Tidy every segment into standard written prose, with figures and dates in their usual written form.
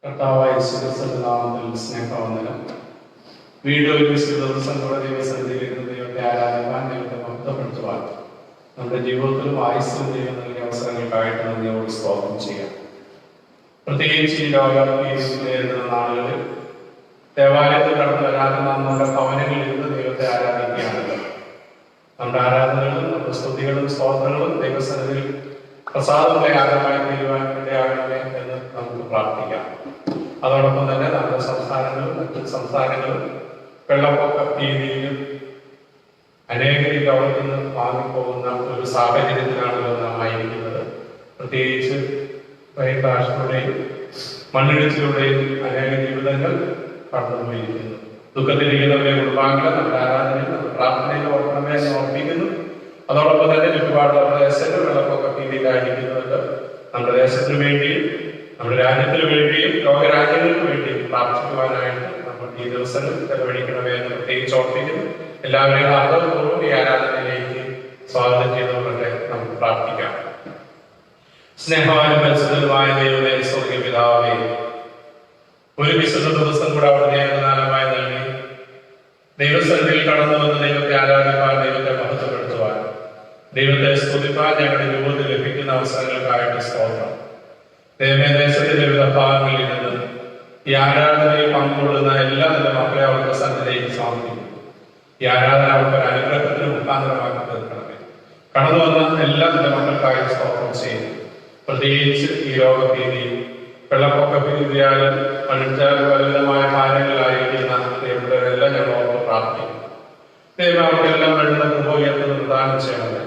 കർത്താവായ യേശുക്രിസ്തുവിന്റെ നാമത്തിൽ സ്നേഹവന്ദനം. വീണ്ടും ഒരു വിശുദ്ധ ദിവസം കൂടെ ദൈവസന്നിധിയിലിരുന്ന് ദൈവത്തെ ആരാധിക്കാൻ, ദൈവത്തെ മഹത്വപ്പെടുത്തുവാൻ നമ്മുടെ ജീവിതത്തിലും ആയുസ്സിലും ദൈവം നൽകിയ അവസരങ്ങൾക്കായിട്ട് നന്ദിയോട് സ്തോത്രം ചെയ്യാം. പ്രത്യേകിച്ച് ഈ നേരിടുന്ന നാളുകളിൽ ദേവാലയത്തിൽ കടന്നു വരാതെ നമ്മുടെ ഭവനങ്ങളിൽ ഇരുന്ന് ദൈവത്തെ ആരാധിക്കുകയാണല്ലോ. നമ്മുടെ ആരാധനകളും നമ്മുടെ സ്തുതികളും സ്തോത്രങ്ങളും ദൈവസന്നിധിയിൽ പ്രസാദമുള്ള യാഗമായി തീരുവാൻ ഇടയാകണമേ എന്ന് നമുക്ക് പ്രാർത്ഥിക്കാം. അതോടൊപ്പം തന്നെ നമ്മുടെ സംസ്ഥാനങ്ങളും മറ്റു സംസ്ഥാനങ്ങളും വെള്ളപ്പൊക്ക രീതിയിലും അനേകം ലോകത്ത് നിന്ന് വാങ്ങിപ്പോകുന്ന ഒരു സാഹചര്യത്തിലാണല്ലോ നാം ആയിരിക്കുന്നത്. പ്രത്യേകിച്ച് വൈകാശത്തിലൂടെയും മണ്ണിടിച്ചിലൂടെയും അനേക ജീവിതങ്ങൾ കടന്നുപോയിരിക്കുന്നു. ദുഃഖത്തിരിക്കുന്നവരെ കുടുംബാംഗങ്ങൾ നമ്മുടെ ആരാധനയിൽ നമ്മുടെ പ്രാർത്ഥനയിൽ ഓർക്കണമേ എന്ന് ഓർമ്മിക്കുന്നു. അതോടൊപ്പം തന്നെ ചുറ്റുപാട് നമ്മുടെ ദേശത്ത് വെള്ളപ്പൊക്ക ഭീതിയിലായിരിക്കുന്നുണ്ട്. നമ്മുടെ ദേശത്തിന് വേണ്ടിയും നമ്മുടെ രാജ്യത്തിന് വേണ്ടിയും ലോകരാജ്യങ്ങൾക്ക് വേണ്ടിയും പ്രാർത്ഥിക്കുവാനായിട്ട് നമ്മൾ ഈ ദിവസങ്ങൾ ചെലവഴിക്കണമേ എന്ന് പ്രത്യേകിച്ച് ഓർമ്മിക്കുന്നു. എല്ലാവരെയും ആദരപൂർവ്വം ഈ ആരാധനയിലേക്ക് സ്വാഗതം ചെയ്തുകൊണ്ടേ നമുക്ക് പ്രാർത്ഥിക്കാം. സ്നേഹവാനും പരിശുദ്ധനുമായ ദൈവമേ, സ്വർഗ്ഗീയ പിതാവേ, ഒരു വിശുദ്ധ ദിവസം കൂടെ അവിടെ ദൈവദാനമായി നൽകി ദൈവസന്നിധിയിൽ കടന്നു വന്ന് ദൈവത്തെ ആരാധിക്കാൻ, ദൈവത്തെ മഹത്വപ്പെടുത്തുവാൻ, ദൈവത്തെ സ്തുതിപ്പാൻ ഞങ്ങളുടെ രൂപത്തിൽ ലഭിക്കുന്ന അവസരങ്ങൾക്കായിട്ട് സ്തോത്രം. ദൈവമേ, ദേശത്തിന്റെ വിവിധ ഭാഗങ്ങളിൽ നിന്ന് ഈ ആരാധനയിൽ പങ്കുകൊള്ളുന്ന എല്ലാ നിന്റെ മക്കളെ അവരുടെ സന്നിധിയിലേക്ക് സമർപ്പിക്കുന്നു. ഈ ആരാധന അവർക്ക് ഒരു അനുഗ്രഹത്തിന് മുഖാന്തരമാക്കി തീർക്കണമേ. കടന്നു വന്ന എല്ലാ നിന്റെ മക്കൾക്കായി സ്തോത്രം ചെയ്യുന്നു. പ്രത്യേകിച്ച് ഈ രോഗഭീതിയും വെള്ളപ്പൊക്ക ഭീതിയാലും മനുഷ്യമായ കാര്യങ്ങളായിരിക്കുന്ന ദൈവങ്ങളെല്ലാം ഞങ്ങൾ ഓർത്ത് പ്രാർത്ഥിക്കുന്നു. ദൈവം അവർക്കെല്ലാം വേണ്ടുന്ന കൃപ ഉയർത്തുന്ന പ്രദാനം ചെയ്യണമേ.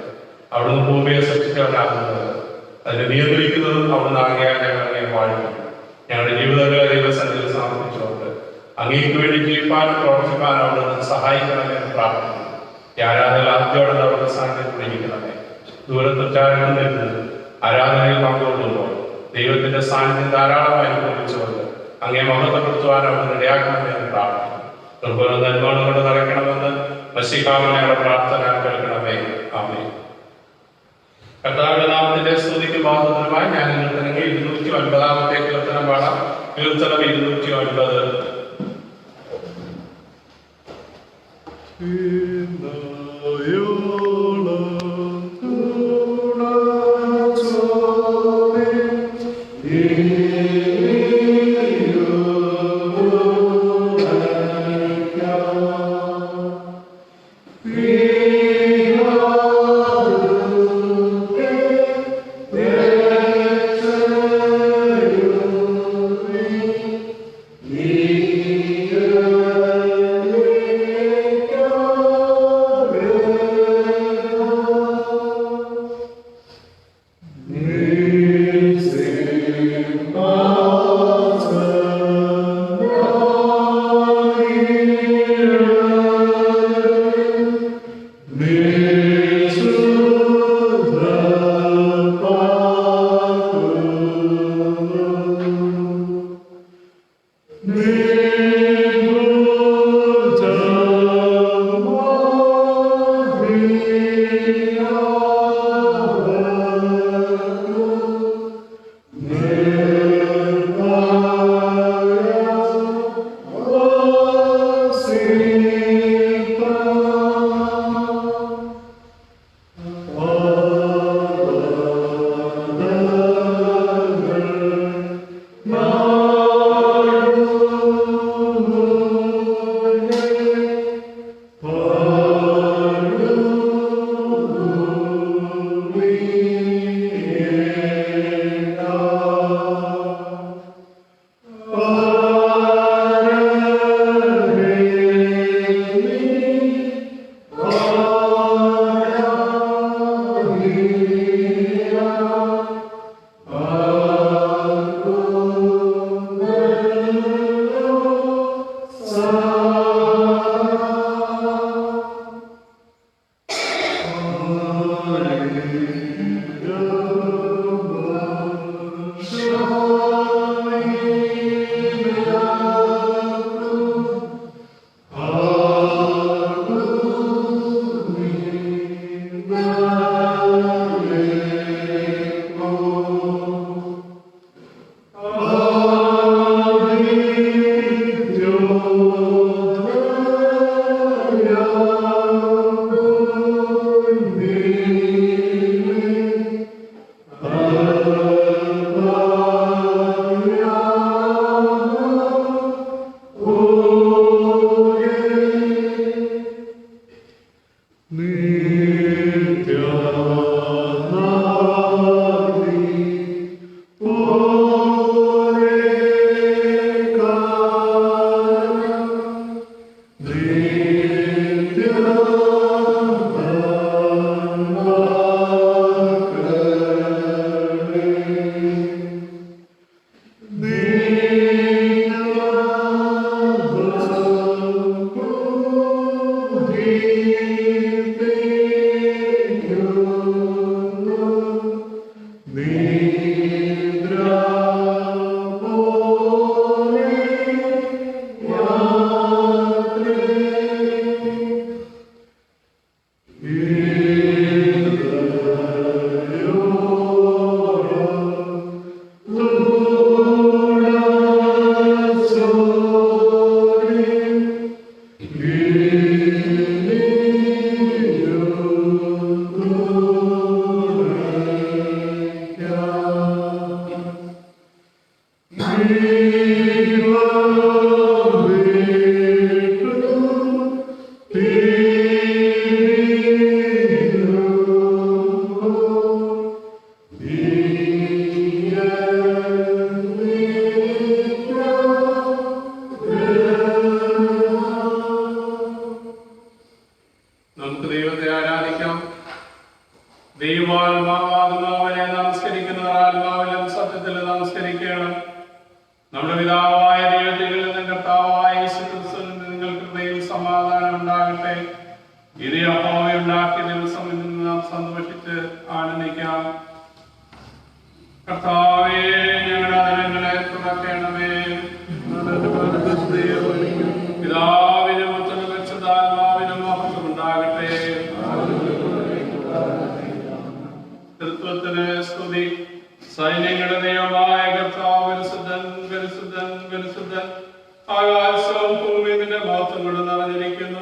അവിടുന്ന് ഭൂമിയെ സൃഷ്ടിച്ചവരാകുന്നത്, അതിനെ നിയന്ത്രിക്കുന്നതും അവിടുന്ന് ആകെയാൽ ഞങ്ങളെ വാഴ്ത്തുന്നു. ഞങ്ങളുടെ ജീവിതങ്ങളെ ദൈവസന്നിധിയിൽ സമർപ്പിച്ചുകൊണ്ട് അങ്ങേക്ക് വേണ്ടി ജീവിപ്പാനും പ്രവർത്തിപ്പാനും അവിടുന്ന് സഹായിക്കണമെന്ന് പ്രാർത്ഥിക്കുന്നു. ഈ ആരാധന ആദ്യോടെ അവിടുത്തെ സാന്നിധ്യത്തിൽ ഇരിക്കണമേ. ദൂരത്തുറ്റാരണം വരുന്നത് ആരാധനയിൽ പങ്കുകൊള്ളുമ്പോൾ ദൈവത്തിന്റെ സാന്നിധ്യം ധാരാളമായി അനുഭവിച്ചുകൊണ്ട് അങ്ങേ മഹത്വപ്പെടുത്തുവാൻ അവിടുന്ന് ഇടയാക്കണമെന്ന് എന്ന് പ്രാർത്ഥിക്കുന്നു. ദുർബലം നന്മകളും കൊണ്ട് നിറയ്ക്കണമെന്ന് മശിഹാവിനെ പ്രാർത്ഥന കേൾക്കണമേ. ആമേൻ. കർത്താവിന്റെ നാമത്തിന്റെ സ്തുതിക്ക് മഹത്വത്തിനുമായി ഞാൻ നിങ്ങൾക്ക് 209 കീർത്തനം പാടാം. കീർത്തനം 209. പിതാവാകുന്നു അവനെ നമസ്കരിക്കുന്നവർ ആത്മാവിലും സത്യത്തിലും നമസ്കരിക്കണം. നമ്മുടെ പിതാവായ ദൈവത്തിൽ നിന്നും കർത്താവായ യേശുക്രിസ്തുവിൽ നിങ്ങൾ കൃപയും സമാധാനം ഉണ്ടാകട്ടെ. ഇത് യഹോവ ഉണ്ടാക്കിയ ദിവസം നിന്ന് നാം സന്തോഷിച്ച് ആനന്ദിക്കാം. കർത്താവേ, ഞങ്ങളുടെ അതിരങ്ങളെ തുറക്കണമേ. പിതാവിനും പുത്രനും പരിശുദ്ധാത്മാവിനും മഹത്വം ഉണ്ടാകട്ടെ. തൃത്വത്തിന് സ്തുതി. സൈന്യങ്ങളുടെ ദൈവമായ കർത്താവ് പരിശുദ്ധൻ, പരിശുദ്ധൻ, പരിശുദ്ധൻ. ആകാശവും ഭൂമിയും നിന്റെ മഹത്വം കൊണ്ട് നിറഞ്ഞിരിക്കുന്നു.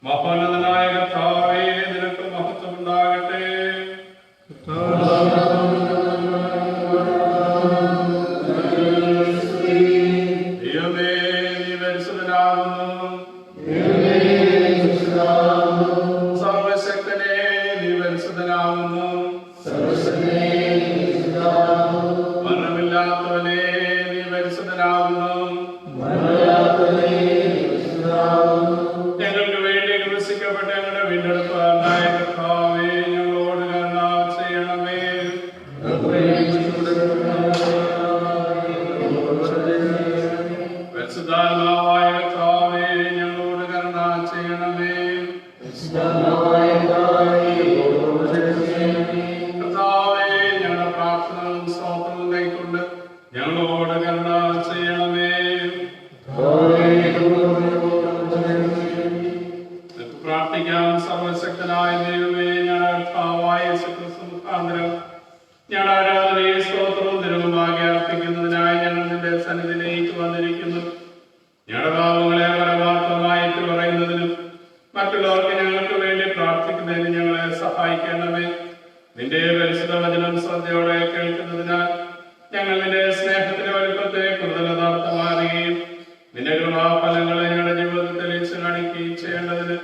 മഹോന്നതനായ കർത്താവേ, നിനക്ക് മഹത്വം ഉണ്ടാകട്ടെ. ദൈവമേ, നീ പരിശുദ്ധനാകുന്നു. സർവശക്തനെ, നീ പരിശുദ്ധനാകുന്നു. മരണമില്ലാത്തവനെ, നീ പരിശുദ്ധനാകുന്നു. ഞങ്ങൾക്ക് വേണ്ടി ക്രൂശിക്കപ്പെട്ട ഞങ്ങളുടെ വീണ്ടെടുപ്പായ കർത്താവേ, ഞങ്ങളോട് കരുണ ചെയ്യണമേ. പരിശുദ്ധാത്മാവായ കർത്താവേ, ഞങ്ങളോട് കരുണ ചെയ്യണമേ. കർത്താവേ, ഞങ്ങളുടെ പ്രാർത്ഥനകളും സ്തോത്രവും കൈക്കൊണ്ട് ഞങ്ങളോട് കരുണ ചെയ്യണമേ. പ്രാർത്ഥിക്കാം. സർവശക്തനായ ദൈവമേ, ഞങ്ങളുടെ കർത്താവായ യേശുക്രിസ്തു മുഖാന്തരം ഞങ്ങളുടെ ആരാധനയെ സ്തോത്രവും ദിനവുമായി അർപ്പിക്കുന്നതിനായി ഞങ്ങൾ നിന്റെ സന്നിധിയിലേക്ക് വന്നിരിക്കുന്നു. ഞങ്ങളുടെ പാപങ്ങളെ പരമാർത്ഥമായിട്ട് പറയുന്നതിനും മറ്റുള്ളവർക്ക് ഞങ്ങൾക്ക് വേണ്ടി പ്രാർത്ഥിക്കുന്നതിന് ഞങ്ങളെ സഹായിക്കണമേ. നിന്റെ പരിശുദ്ധ വചനം ശ്രദ്ധയോടെ കേൾക്കുന്നതിനാൽ ഞങ്ങൾ നിന്റെ സ്നേഹത്തിന്റെ വലുപ്പത്തെ കൂടുതൽ യഥാർത്ഥമാകുകയും നിന്റെ കൃപാഫലങ്ങളെ ഞങ്ങളുടെ ജീവിതത്തിൽ തെളിയിച്ചു കാണിക്കുകയും ചെയ്യേണ്ടതിന്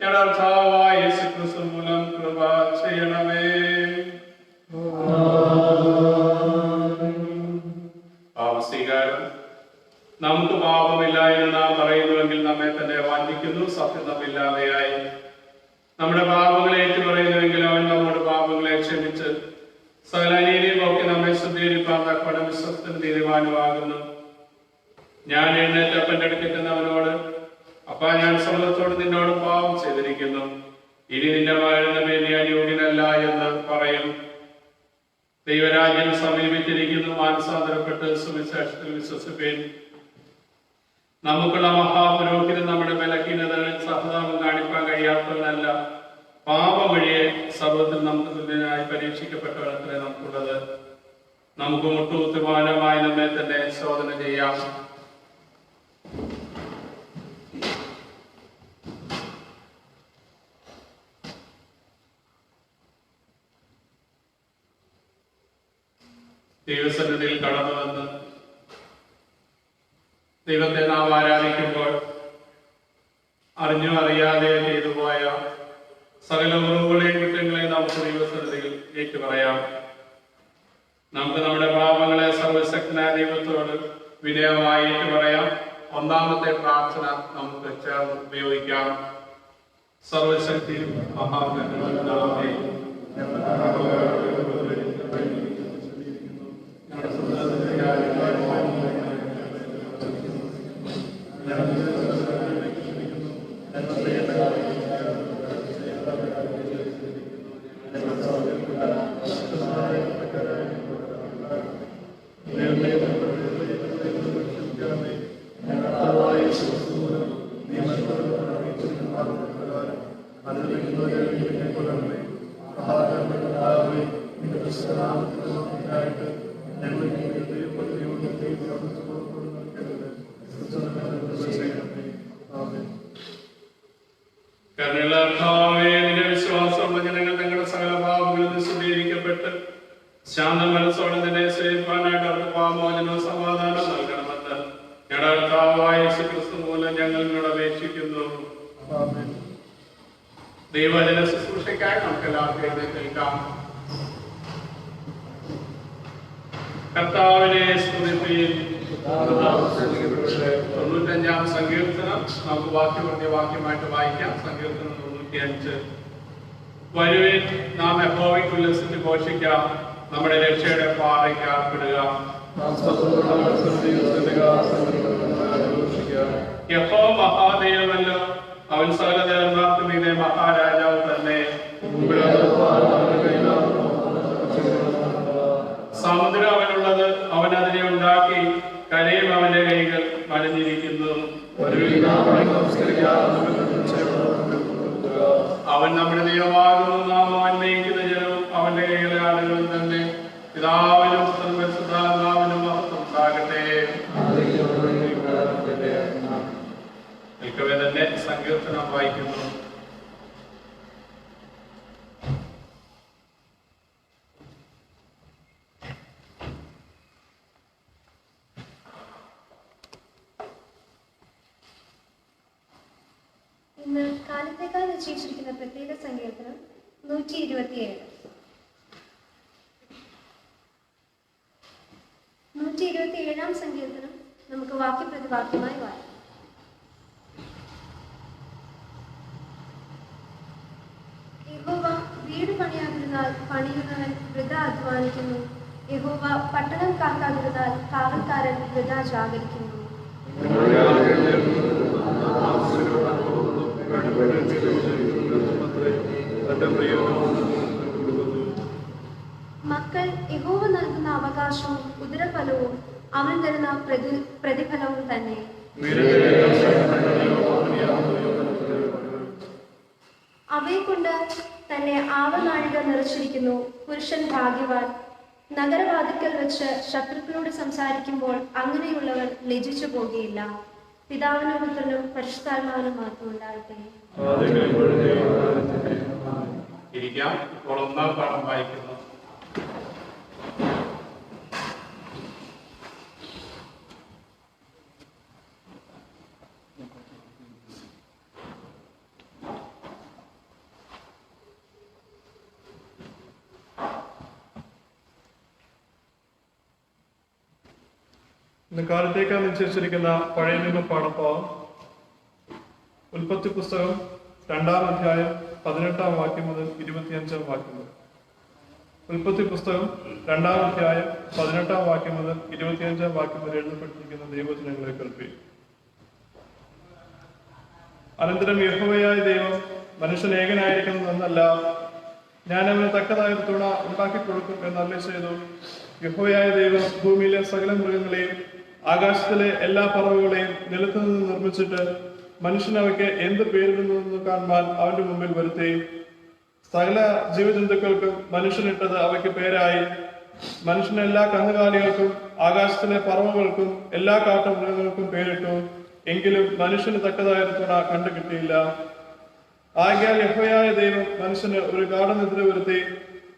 ഞങ്ങളുടെ കർത്താവായ യേശുക്രിസ്തു മൂലം കൃപ ചെയ്യണമേ. പാപസ്വീകാരം. നമുക്ക് പാപമില്ല എന്ന് നാം പറയുന്നുവെങ്കിൽ നമ്മെ തന്നെ വഞ്ചിക്കുന്നു. സത്യം നമ്മില്ലാതെയായി. നമ്മുടെ പാപങ്ങളെ ഏറ്റുപറയുന്നുവെങ്കിൽ അവൻ നമ്മുടെ പാപങ്ങളെ ക്ഷമിച്ച് സകല അനീതിയും ഒക്കെ നമ്മെ ശുദ്ധീകരിപ്പാൻ തക്കവണ്ണം വിശ്വസ്തനും നീതിമാനുമാകുന്നു. ഞാൻ എഴുന്നേറ്റ് അപ്പന്റെ അടുക്കെത്തുന്നവനോട്, അപ്പാ, ഞാൻ സ്വർഗ്ഗത്തോട് നിന്നോട് പാപം ചെയ്തിരിക്കുന്നു, ഇനി നിന്റെ മകന്റെ മേൽ ഞാൻ യോഗ്യനല്ല എന്ന് പറയും. ദൈവരാജ്യം സമീപിച്ചിരിക്കുന്നു. മാനസാന്തരപ്പെട്ട് സുവിശേഷത്തിൽ വിശ്വസിപ്പീൻ. നമുക്കുള്ള മഹാപുരോഹിതൻ നമ്മുടെ ബലഹീനതകളിൽ സഹതാപം കാണിക്കാൻ കഴിയാത്തവനല്ല, പാപം വഴിയെ സർവത്തിൽ നമുക്ക് തുല്യനായി പരീക്ഷിക്കപ്പെട്ടവനത്രേ നമുക്കുള്ളത്. നമുക്ക് മുട്ടുകുത്തുമാനമായി നമ്മെ തന്നെ ശോധന ചെയ്യാം. ദൈവസന്നിധിയിൽ കടന്നു വന്ന് ദൈവത്തെ നാം ആരാധിക്കുമ്പോൾ അറിഞ്ഞോ അറിയാതെ ചെയ്തു പോയ സകല കുറവുകളെയും കുറ്റങ്ങളെയും നമുക്ക് ദൈവസന്നിധിയിൽ ഏറ്റുപറയാം. നമുക്ക് നമ്മുടെ പാപങ്ങളെ സർവശക്തനായ ദൈവത്തോട് വിനയമായി ഏറ്റുപറയാം. ഒന്നാമത്തെ പ്രാർത്ഥന നമുക്ക് ചേർന്ന് ഉപയോഗിക്കാം. സർവശക്തി മഹാബലനാമേ, വിശ്വാസമുള്ള ജനങ്ങൾ തങ്ങളുടെ സകല പാപങ്ങളിൽ ശുദ്ധീകരിക്കപ്പെട്ട് ശാന്ത മനസ്സോടെ നിന്നെ സേവിപ്പാനായിട്ട് അവർക്ക് പാപമോചനവും സമാധാനം നൽകണമെന്ന് ഞങ്ങളുടെ കർത്താവായ യേശുക്രിസ്തു മൂലം ഞങ്ങൾ നിന്നോട് അപേക്ഷിക്കുന്നു. ദൈവവചന ശുശ്രൂഷയ്ക്കായി നമുക്ക് എല്ലാവർക്കും എഴുന്നേൽക്കാം. കർത്താവിനെ സ്തുതിപ്പീൻ. 95-ാം സങ്കീർത്തനം നമുക്ക് വാക്യമായിട്ട് വായിക്കാം. സങ്കീർത്തനം 95. വരുവിൻ, നാം യഹോവയ്ക്ക് ഉല്ലസിച്ച് ഘോഷിക്കാം, നമ്മുടെ രക്ഷയുടെ പാറയ്ക്ക് ആർപ്പിടുക. യഹോവ മഹാദൈവമല്ലോ, അവൻ സകല ദേവന്മാർക്കും മീതെ മഹാരാജാവ് തന്നെ. സമുദ്രം അവനുള്ളത്, അവൻ അതിനെ ഉണ്ടാക്കി, കരയും അവന്റെ കൈകൾ മലഞ്ഞിരിക്കുന്നു. അവൻ നമ്മുടെ ദൈവമാകുന്നു, നാം അവൻ നയിക്കുന്ന ജനവും അവന്റെ കൈകളെ ആളുകളും തന്നെ. പിതാവിനും പരിശുദ്ധാത്മാവിനും മഹത്വം ഉണ്ടാകട്ടെ. നിൽക്കവേ തന്നെ സങ്കീർത്തനം വായിക്കുന്നു. ഇന്ന് കാലത്തേക്കാൾ നിശ്ചയിച്ചിരിക്കുന്ന പ്രത്യേക സങ്കീർത്തനം 127. 127 സങ്കീർത്തനം നമുക്ക് വാക്യപ്രതിവാക്യമായി വായിക്കാം. യഹോവ വീട് പണിയാതിരുന്നാൽ പണിയുന്നവൻ വൃഥ അധ്വാനിക്കുന്നു. യഹോവ പട്ടണം കാക്കാതിരുന്നാൽ കാവൽക്കാരൻ വൃഥ ജാഗരിക്കുന്നു. മക്കൾ യഹോവ നൽകുന്ന അവകാശവും ഉദരഫലവും അവൻ തരുന്ന പ്രതിഫലവും തന്നെ. അവയെ കൊണ്ട് തന്നെ ആവനാഴിക നിറച്ചിരിക്കുന്നു. പുരുഷൻ ഭാഗ്യവാൻ. നഗരവാതിക്കൽ വെച്ച് ശത്രുക്കളോട് സംസാരിക്കുമ്പോൾ അങ്ങനെയുള്ളവർ ലജ്ജിച്ചു പോകുകയില്ല. പിതാവിനും പുത്രനും പരിശുദ്ധാത്മാവിനും മാത്രം ഉണ്ടാകട്ടെ. ഇപ്പോൾ ഒന്നാം പാഠം വായിക്കുന്നു. ഇന്ന് കാലത്തേക്കാൾ നിശ്ചയിച്ചിരിക്കുന്ന പഴയ നിയമ പാഠഭാഗം ഉൽപ്പത്തി പുസ്തകം 2-ാം അധ്യായം 18-ാം വാക്യം മുതൽ 25-ാം വാക്യം വരെ. ഉൽപ്പത്തി പുസ്തകം 2-ാം അധ്യായം 18-ാം വാക്യം മുതൽ 25-ാം വാക്യം വരെ എഴുതപ്പെട്ടിരിക്കുന്ന ദൈവവചനങ്ങളെ കേൾപ്പി. അനന്തരം യഹോവയായ ദൈവം മനുഷ്യൻ ഏകനായിരിക്കുന്നതെന്നല്ല, ഞാൻ അവന് തക്കതായ തുണ ഉണ്ടാക്കി കൊടുക്കും എന്ന് അരുളി ചെയ്തു. യഹോവയായ ദൈവം ഭൂമിയിലെ സകല മൃഗങ്ങളെയും ആകാശത്തിലെ എല്ലാ പറവുകളെയും നിലത്തു നിന്ന് നിർമ്മിച്ചിട്ട് മനുഷ്യൻ അവയ്ക്ക് എന്ത് പേരിടുന്നതെന്ന് കാണുവാൻ അവന്റെ മുമ്പിൽ വരുത്തി. സകല ജീവജന്തുക്കൾക്കും മനുഷ്യനിട്ടത് അവയ്ക്ക് പേരായി. മനുഷ്യന് എല്ലാ കന്നുകാലികൾക്കും ആകാശത്തിലെ പറവുകൾക്കും എല്ലാ കാട്ടുമൃഗങ്ങൾക്കും പേരിട്ടു. എങ്കിലും മനുഷ്യന് തക്കതായ തുണ കണ്ടു കിട്ടിയില്ല. ആകയാൽ യഹോവയായ ദൈവം മനുഷ്യന് ഒരു ഗാഢനിദ്ര വരുത്തി.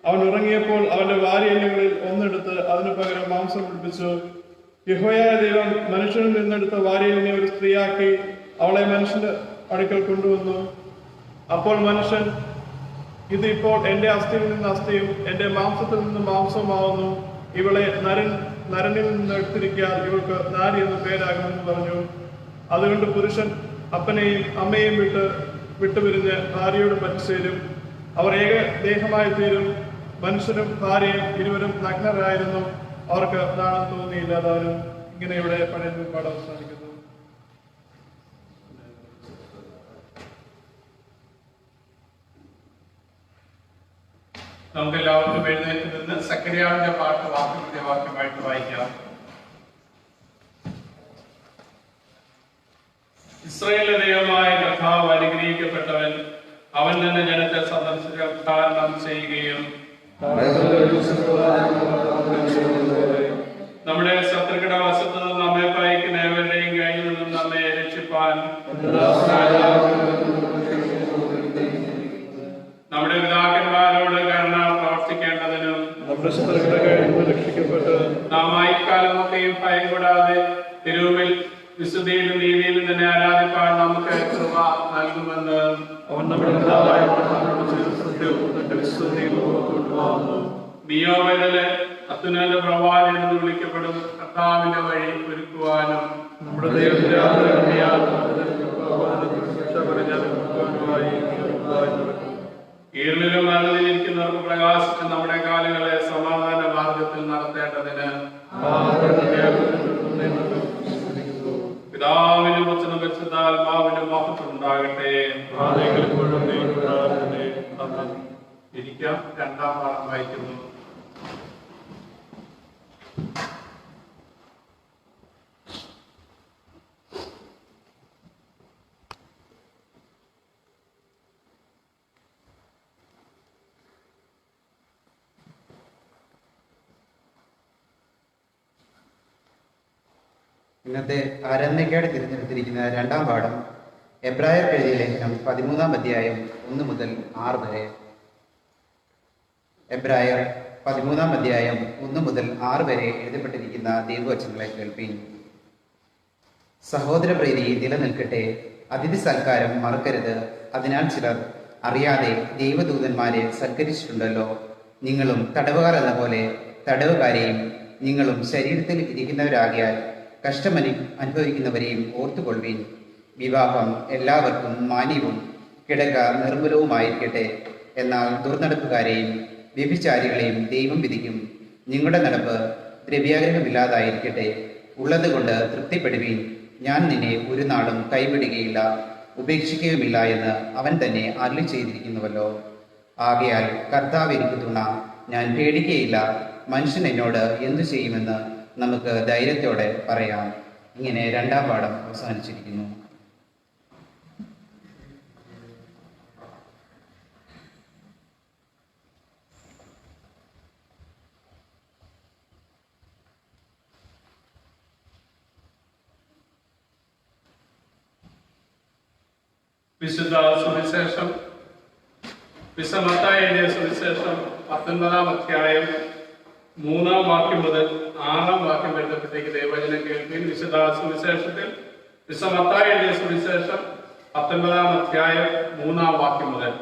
അവൻ ഉറങ്ങിയപ്പോൾ അവന്റെ വാരിയെല്ലുകളിൽ ഒന്നെടുത്ത് അതിനു പകരം മാംസം പിടിപ്പിച്ചു. യഹോവയായ ദൈവം മനുഷ്യനിൽ നിന്നെടുത്ത വാരിയെല്ലിനെ ഒരു സ്ത്രീയാക്കി അവളെ മനുഷ്യന്റെ അടുക്കൽ കൊണ്ടുവന്നു. അപ്പോൾ മനുഷ്യൻ, ഇത് ഇപ്പോൾ എന്റെ അസ്ഥിയിൽ നിന്ന് അസ്ഥിയും എന്റെ മാംസത്തിൽ നിന്ന് മാംസവുമാവുന്നു. ഇവളെ നരനിൽ നിന്ന് എടുത്തിരിക്കാൻ ഇവൾക്ക് നാരി എന്ന് പേരാകുമെന്ന് പറഞ്ഞു. അതുകൊണ്ട് പുരുഷൻ അപ്പനെയും അമ്മയെയും വിട്ടുപിരിഞ്ഞ് ഭാര്യയോട് പറ്റിച്ചേരും. അവർ ഏക ദേഹമായി തീരും. മനുഷ്യനും ഭാര്യയും ഇരുവരും നഗ്നരായിരുന്നു. അവർക്ക് നാണം തോന്നിയില്ലാതാരും. ഇങ്ങനെ ഇവിടെ പഴയ പാഠം അവസാനിക്കുന്നു. നമുക്ക് എല്ലാവർക്കും എഴുന്നേറ്റ് നിന്ന് സക്കറിയാവിന്റെ പാട്ട് വാക്യമായിട്ട് വായിക്കാം. ഇസ്രായേലിന്റെ ദൈവമായ കർത്താവ് അനുഗ്രഹിക്കപ്പെട്ടവൻ. അവൻ തന്നെ ജനത്തെ സന്ദർശിച്ച് ഉദ്ധാരണം ചെയ്യുകയും നമ്മുടെ ശത്രുക്കളുടെ വശത്ത് നിന്ന് നമ്മെ പയക്കുന്ന ഏവരുടെയും കയ്യിൽ നിന്നും നമ്മെ രക്ഷിപ്പാൻ നമ്മുടെ പിതാക്കന്മാരോട് കരുണ പ്രവർത്തിക്കേണ്ടതിനും നമ്മുടെ ശത്രുക്കളുടെ കയ്യിൽ നിന്ന് രക്ഷിക്കപ്പെട്ട് നാം ആയിക്കാലമൊക്കെയും ഭയം കൂടാതെ തിരുവിൽ വിശുദ്ധിയിലും നീതിയിലും തന്നെ ആരാധിപ്പാൻ നമുക്ക് കൃപ നൽകുമെന്ന് അവൻ നമ്മുടെ മിയോവയിലെ അത്യുന്നത പ്രവാചകൻ എന്ന് വിളിക്കപ്പെടും കർത്താവിന്റെ വഴി ഒരുക്കുവാനും നമ്മുടെ ദൈവത്തിന്റെ ഇരുളിലും മരണത്തിലിരിക്കുന്നവർക്ക് പ്രകാശിച്ച് നമ്മുടെ കാലുകളെ സമാധാന മാർഗത്തിൽ നടത്തേണ്ടതിന് പിതാവിനും പുത്രനും പരിശുദ്ധാത്മാവിനും മഹത്വം ഉണ്ടാകട്ടെ. ഇരിക്കാം. രണ്ടാം പാഠം വായിക്കുന്നു. ഇന്നത്തെ ആരാധനയ്ക്കായി തിരഞ്ഞെടുത്തിരിക്കുന്ന രണ്ടാം പാഠം എബ്രായർ എഴുതിയ ലേഖനം 13-ാം അധ്യായം 1 മുതൽ 6 വരെ. എബ്രായർ 13-ാം അധ്യായം 1 മുതൽ 6 വരെ എഴുതപ്പെട്ടിരിക്കുന്ന ദൈവവചനങ്ങളെ കേൾപ്പീൻ. സഹോദര പ്രീതി നിലനിൽക്കട്ടെ. അതിഥി സൽക്കാരം മറക്കരുത്. അതിനാൽ ചിലർ അറിയാതെ ദൈവദൂതന്മാരെ സൽക്കരിച്ചിട്ടുണ്ടല്ലോ. നിങ്ങളും തടവുകാർ എന്ന പോലെ തടവുകാരെയും നിങ്ങളും ശരീരത്തിൽ ഇരിക്കുന്നവരാകിയാൽ അനുഭവിക്കുന്നവരെയും ഓർത്തുകൊള്ളുവീൻ. വിവാഹം എല്ലാവർക്കും മാന്യവും കിടക്ക നിർമ്മലവുമായിരിക്കട്ടെ. എന്നാൽ ദുർനടപ്പുകാരെയും വ്യഭിചാരികളെയും ദൈവം വിധിക്കും. നിങ്ങളുടെ നടപ്പ് ദ്രവ്യാഗ്രഹമില്ലാതായിരിക്കട്ടെ. ഉള്ളതുകൊണ്ട് തൃപ്തിപ്പെടുവീൻ. ഞാൻ നിന്നെ ഒരു നാളും കൈവിടുകയില്ല, ഉപേക്ഷിക്കുകയുമില്ല എന്ന് അവൻ തന്നെ അരുളി ചെയ്തിരിക്കുന്നുവല്ലോ. ആകയാൽ കർത്താവ് എനിക്ക് തുണ, ഞാൻ പേടിക്കുകയില്ല. മനുഷ്യൻ എന്നോട് എന്തു ചെയ്യുമെന്ന് നമുക്ക് ധൈര്യത്തോടെ പറയാം. ഇങ്ങനെ രണ്ടാം പാഠം അവസാനിച്ചിരിക്കുന്നു. വിശുദ്ധ സുവിശേഷം വിശുദ്ധ മത്തായി എഴുതിയ സുവിശേഷം 19-ാം അധ്യായം 3-ാം വാക്യം മുതൽ 6-ാം വാക്യം വരുന്നപ്പോഴത്തേക്ക് ദൈവവചനം കേൾക്കുകയും വിശുദ്ധ സുവിശേഷത്തിൽ വിശുദ്ധ മത്തായി എഴുതിയ സുവിശേഷം 19-ാം അധ്യായം 3-ാം വാക്യം മുതൽ.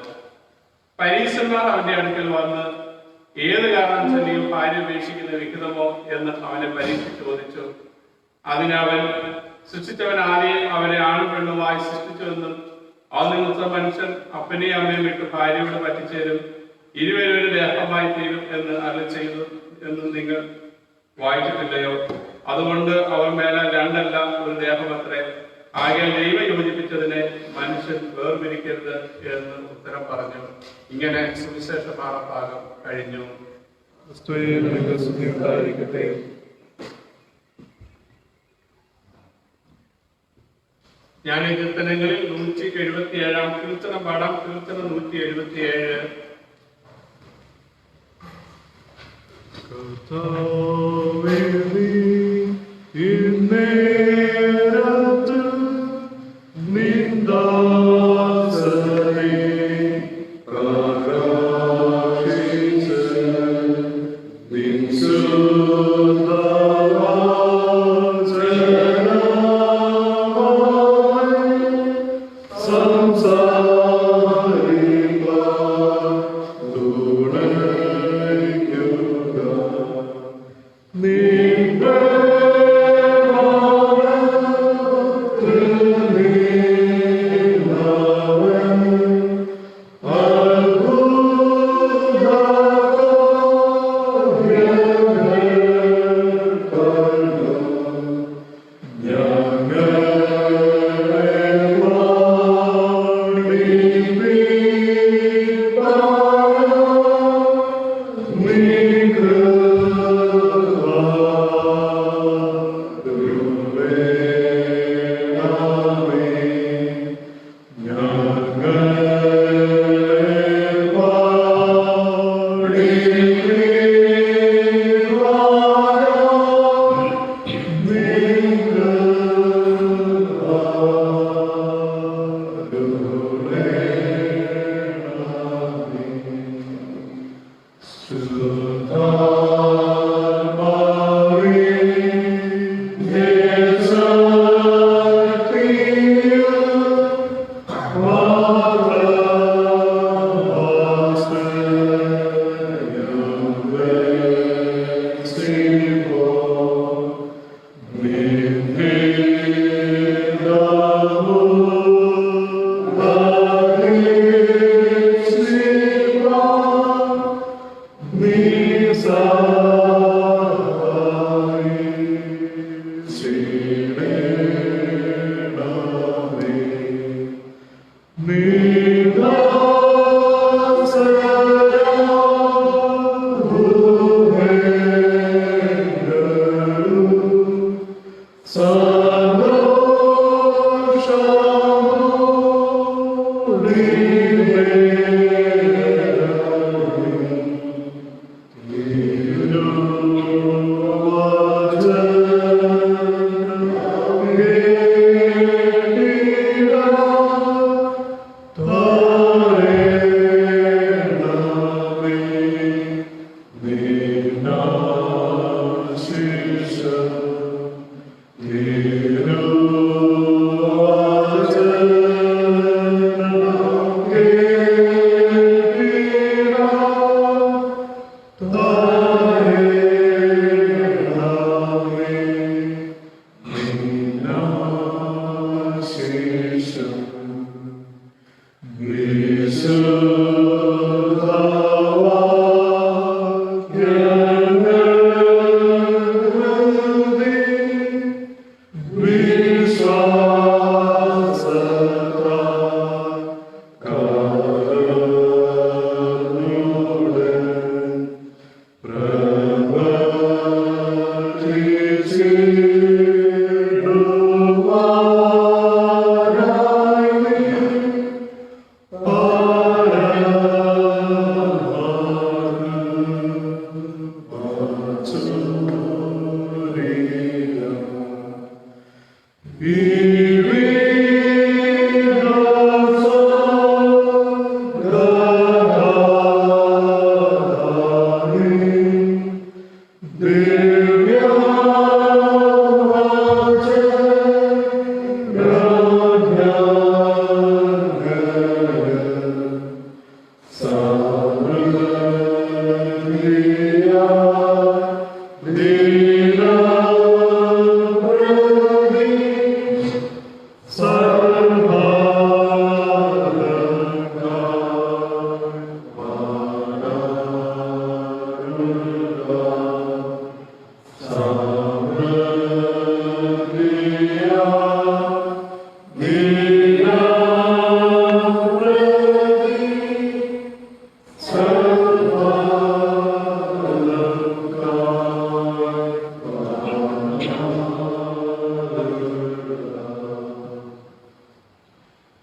പരീശന്മാർ അവന്റെ അടുക്കൽ വന്ന് ഏത് കാരണം ചൊല്ലിയും ഭാര്യ ഉപേക്ഷിക്കുന്ന വിഹിതമോ എന്ന് അവനെ പരീക്ഷിച്ച് ചോദിച്ചു. അതിനവൻ, സൃഷ്ടിച്ചവൻ ആരെയും അവരെ ആണും പെണ്ണുമായി സൃഷ്ടിച്ചുവെന്നും നിമിത്തം മനുഷ്യൻ അപ്പനെയും അമ്മയും വിട്ട് ഭാര്യയോട് പറ്റിച്ചേരും, ഇരുവരും ഒരു ദേഹമായി തീരും എന്ന് അരുളി ചെയ്തു എന്ന് നിങ്ങൾ വായിച്ചിട്ടില്ലയോ? അതുകൊണ്ട് അവർ മേലെ രണ്ടല്ല ഒരു ദേഹമത്രേ. ആകെ ദൈവം യോജിപ്പിച്ചതിനെ മനുഷ്യൻ വേർപിരിക്കരുത് എന്ന് ഉത്തരം പറഞ്ഞു. ഇങ്ങനെ സുവിശേഷ പാഠഭാഗം കഴിഞ്ഞു. ഞാൻ ഈ കീർത്തനങ്ങളിൽ 177-ാം കീർത്തനം പാടാം. കീർത്തനം 177.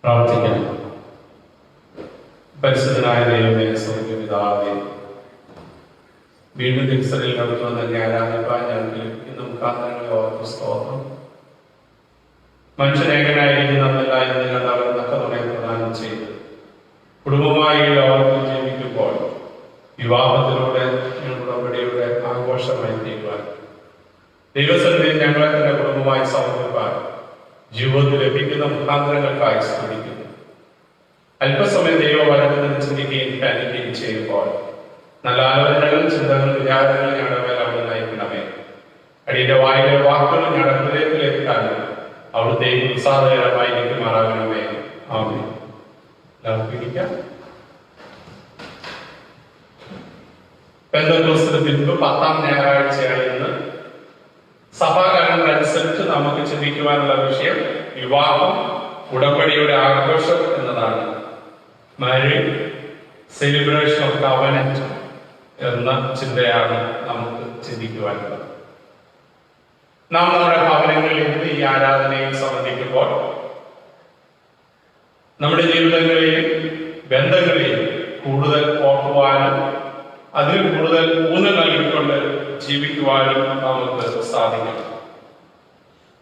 പ്രാർത്ഥിക്കാം. പരിശുദ്ധനായ ദൈവമേ, സ്വർഗ്ഗപിതാവേ, വീണ്ടും തിരുസഭയിൽ കടന്നു തന്നെ ആരാധിപ്പാൻ ഞങ്ങൾക്ക് ലഭിക്കുന്ന മുഖാന്തരങ്ങളെ ഓർത്ത് സ്തോത്രം. മനുഷ്യനേകനായിരിക്കുന്ന നിങ്ങൾ അവർ നക്കതുണയെ പ്രദാനം ചെയ്ത് കുടുംബമായി ഈ ലോകത്തിൽ ജീവിക്കുമ്പോൾ വിവാഹത്തിലൂടെ ഉടമ്പടിയുടെ ആഘോഷമായി തീരുവാൻ ദൈവസന്നിധിയിൽ ഞങ്ങളെ തന്നെ കുടുംബമായി സമർപ്പിക്കാൻ ജീവിതത്തിൽ ലഭിക്കുന്ന മുഖാന്തരങ്ങൾക്കായി സ്തുതിക്കുന്നു. അല്പസമയം ദൈവവചനത്തിൽ ചിന്തിക്കുകയും ധ്യാനിക്കുകയും ചെയ്യുമ്പോൾ നല്ല ആലോചനകളും ചിന്തകളും വിചാരങ്ങളും ഞങ്ങളുടെ മേൽ അവിടെ നയിക്കണമേ. അടിയുടെ വായിലെ വാക്കുകൾ ഞങ്ങളുടെ ഹൃദയത്തിലെത്താനും അവിടുത്തെ ഉത്സാഹകരമായി ലഭ്യമാറാകണമേ. ആമേൻ. എല്ലാവർക്കും ഇരിക്കാം. പെന്തക്കോസ്തിന് പിൻപ് 10-ാം ഞായറാഴ്ചയാണ് ഇന്ന്. സഭാകാലങ്ങൾ അനുസരിച്ച് നമുക്ക് ചിന്തിക്കുവാനുള്ള വിഷയം വിവാഹം, ഉടമ്പടിയുടെ ആഘോഷം എന്നതാണ്. മാരേജ് സെലിബ്രേഷൻ ഓഫ് കവനന്റ് എന്ന ചിന്തയാണ് നമുക്ക് ചിന്തിക്കുവാനുള്ളത്. നാം നമ്മുടെ ഭവനങ്ങളിൽ നിന്ന് ഈ ആരാധനയിൽ സംബന്ധിക്കുമ്പോൾ നമ്മുടെ ജീവിതങ്ങളെയും ബന്ധങ്ങളെയും കൂടുതൽ ഓർക്കുവാനും അതിന് കൂടുതൽ ഊന്നൽ നൽകിക്കൊണ്ട് ജീവിക്കുവാനും നമുക്ക് സാധിക്കും.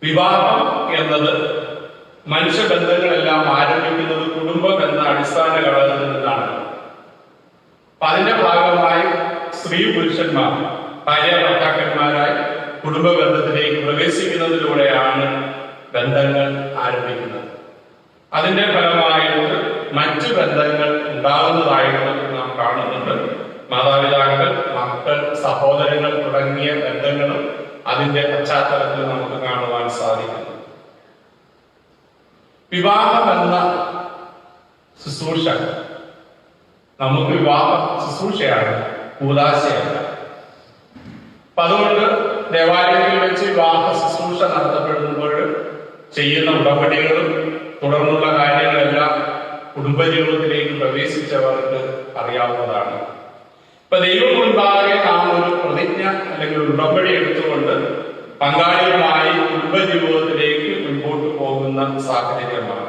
വിവാഹം എന്നത് മനുഷ്യബന്ധങ്ങളെല്ലാം ആരംഭിക്കുന്നത് കുടുംബം എന്ന അടിസ്ഥാന ഘടകത്തിൽ നിന്നാണ്. അതിന്റെ ഭാഗമായി സ്ത്രീ പുരുഷന്മാർ ഭാര്യ ഭർത്താക്കന്മാരായി കുടുംബ ബന്ധത്തിലേക്ക് പ്രവേശിക്കുന്നതിലൂടെയാണ് ബന്ധങ്ങൾ ആരംഭിക്കുന്നത്. അതിന്റെ ഫലമായിട്ട് മറ്റു ബന്ധങ്ങൾ ഉണ്ടാകുന്നതായിട്ട് നാം കാണുന്നുണ്ട്. മാതാപിതാക്കൾ, മക്കൾ, സഹോദരങ്ങൾ തുടങ്ങിയ ബന്ധങ്ങളും അതിന്റെ പശ്ചാത്തലത്തിൽ നമുക്ക് കാണുവാൻ സാധിക്കുന്നു. വിവാഹം എന്ന ശുശ്രൂഷ നമുക്ക് വിവാഹ ശുശ്രൂഷയാണ്, കൂദാശയല്ല. അപ്പൊ അതുകൊണ്ട് ദേവാലയത്തിൽ വെച്ച് വിവാഹ ശുശ്രൂഷ നടത്തപ്പെടുമ്പോൾ ചെയ്യുന്ന ഉടമ്പടികളും തുടർന്നുള്ള കാര്യങ്ങളെല്ലാം കുടുംബജീവിതത്തിലേക്ക് പ്രവേശിച്ചവർക്ക് അറിയാവുന്നതാണ്. ഇപ്പൊ ദൈവം മുൻപാകെ നാം ഒരു പ്രതിജ്ഞ അല്ലെങ്കിൽ ഉടമ്പടി എടുത്തുകൊണ്ട് പങ്കാളികളുമായി കുടുംബജീവിതത്തിലേക്ക് മുൻപോട്ട് പോകുന്ന സാഹചര്യമാണ്.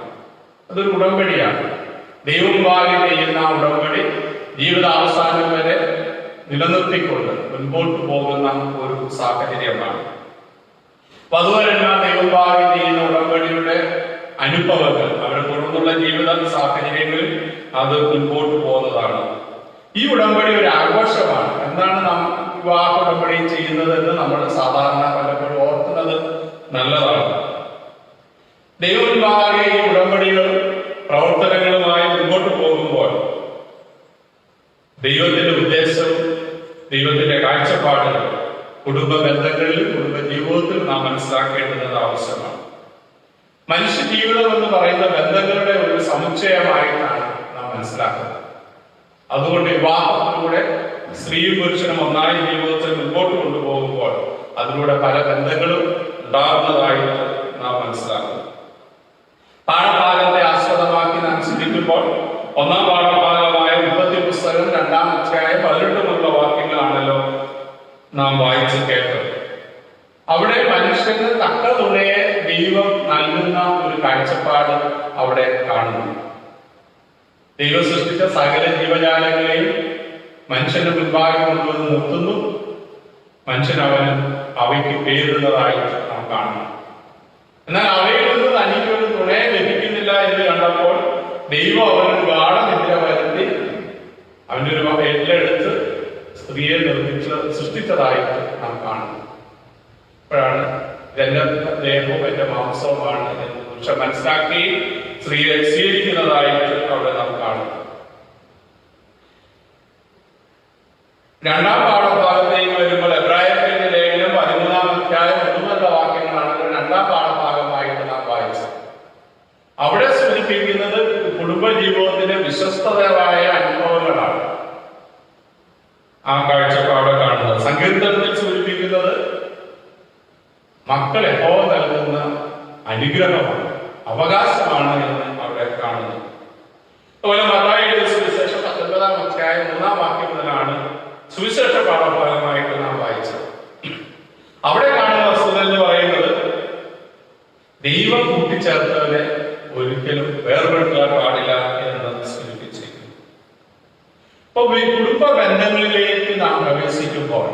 അതൊരു ഉടമ്പടിയാണ്. ദൈവം മുൻപാകെ ചെയ്യുന്ന ഉടമ്പടി ജീവിതാവസാനം വരെ നിലനിർത്തിക്കൊണ്ട് മുൻപോട്ട് പോകുന്ന ഒരു സാഹചര്യമാണ്. വധുവരന്മാർ ദൈവം മുൻപാകെ ചെയ്യുന്ന ഉടമ്പടിയുടെ അനുഭവങ്ങൾ അവരുടെ തുടർന്നുള്ള ജീവിത സാഹചര്യങ്ങളിൽ അത് മുൻപോട്ട് പോകുന്നതാണ്. ഈ ഉടമ്പടി ഒരു ആഘോഷമാണ്. എന്താണ് നാം വിവാഹ ഉടമ്പടി ചെയ്യുന്നത് എന്ന് നമ്മൾ സാധാരണ പലപ്പോഴും ഓർക്കുന്നത് നല്ലതാണ്. ദൈവമുൻപാകെ ഈ ഉടമ്പടികൾ പ്രവർത്തനങ്ങളുമായി മുന്നോട്ട് പോകുമ്പോൾ ദൈവത്തിന്റെ ഉദ്ദേശവും ദൈവത്തിന്റെ കാഴ്ചപ്പാടുകൾ കുടുംബ ബന്ധങ്ങളിൽ, കുടുംബ ജീവിതത്തിൽ നാം മനസ്സിലാക്കേണ്ടത് ആവശ്യമാണ്. മനുഷ്യ ജീവിതം എന്ന് പറയുന്ന ബന്ധങ്ങളുടെ ഒരു സമുച്ചയമായിട്ടാണ് നാം മനസ്സിലാക്കുന്നത്. അതുകൊണ്ട് വിവാഹത്തിലൂടെ സ്ത്രീയും പുരുഷനും ഒന്നായി ജീവിതത്തിൽ മുൻപോട്ട് കൊണ്ടുപോകുമ്പോൾ അതിലൂടെ പല ബന്ധങ്ങളും ഉണ്ടാകുന്നതായിട്ട് നാം മനസ്സിലാക്കുന്നു. പാഠഭാഗത്തെ ആസ്പദമാക്കി നാം ചിന്തിക്കുമ്പോൾ ഒന്നാം പാഠഭാഗമായ ഉൽപ്പത്തി പുസ്തകം 2-ാം അധ്യായം 18 മുതലുള്ള വാക്യങ്ങളാണല്ലോ നാം വായിച്ച് കേട്ടത്. അവിടെ മനുഷ്യന് തക്ക തുണയെ ദൈവം നൽകുന്ന ഒരു കാഴ്ചപ്പാട് അവിടെ കാണുന്നു. ദൈവം സൃഷ്ടിച്ച സകല ജീവജാലങ്ങളെയും മനുഷ്യന്റെ മുൻപാകെ കൊണ്ടുവന്ന് നിർത്തുന്നു. മനുഷ്യൻ അവയ്ക്ക് പേരിടുന്നതായിട്ട് നാം കാണുന്നു. എന്നാൽ അവയിൽ നിന്ന് തനിക്കൊരു തുണയെ ലഭിക്കുന്നില്ല എന്ന് കണ്ടപ്പോൾ ദൈവം അവനൊരു ഗാഠനിദ്ര വരുത്തി അവന്റെ ഒരു എല്ലെടുത്ത് സ്ത്രീയെ സൃഷ്ടിച്ചതായിട്ട് നാം കാണുന്നു. അപ്പോഴാണ് ഇതെന്റെ ദേഹവും എന്റെ മാംസവുമാണ് എന്ന് പുരുഷൻ മനസ്സിലാക്കി സ്ത്രീയെ സ്വീകരിക്കുന്നതായിട്ട് അവിടെ നാം കാണുന്നു. 2-ാം പാഠഭാഗത്തേക്ക് വരുമ്പോൾ എബ്രായരുടെ ലേഖനം 13-ാം അധ്യായം 1 വാക്യങ്ങളാണ് 2-ാം പാഠഭാഗമായിട്ട് നാം വായിച്ചത്. അവിടെ സൂചിപ്പിക്കുന്നത് കുടുംബ ജീവിതത്തിലെ വിശ്വസ്തതയായ അനുഭവങ്ങളാണ്. ആ കാഴ്ചപ്പാട് കാണുന്നത് സങ്കീർത്തനത്തിൽ സൂചിപ്പിക്കുന്നത് മക്കൾ യഹോവ നൽകുന്ന അനുഗ്രഹമാണ്, അവകാശമാണ് എന്ന് അവിടെ കാണുന്നു. അതുപോലെ മത്തായിയുടെ സുവിശേഷം 19-ാം അധ്യായം 3-ാം വാക്യം മുതലാണ് സുവിശേഷ പാഠഭാഗമായിട്ട് നാം വായിച്ചത്. അവിടെ കാണുന്ന വസ്തുത എന്ന് പറയുന്നത് ദൈവം കൂട്ടിച്ചേർത്തവരെ ഒരിക്കലും വേർപെടുത്താൻ പാടില്ല എന്ന് സൂചിപ്പിച്ചിരിക്കുന്നു. അപ്പൊ കുടുംബ ബന്ധങ്ങളിലേക്ക് നാം പ്രവേശിക്കുമ്പോൾ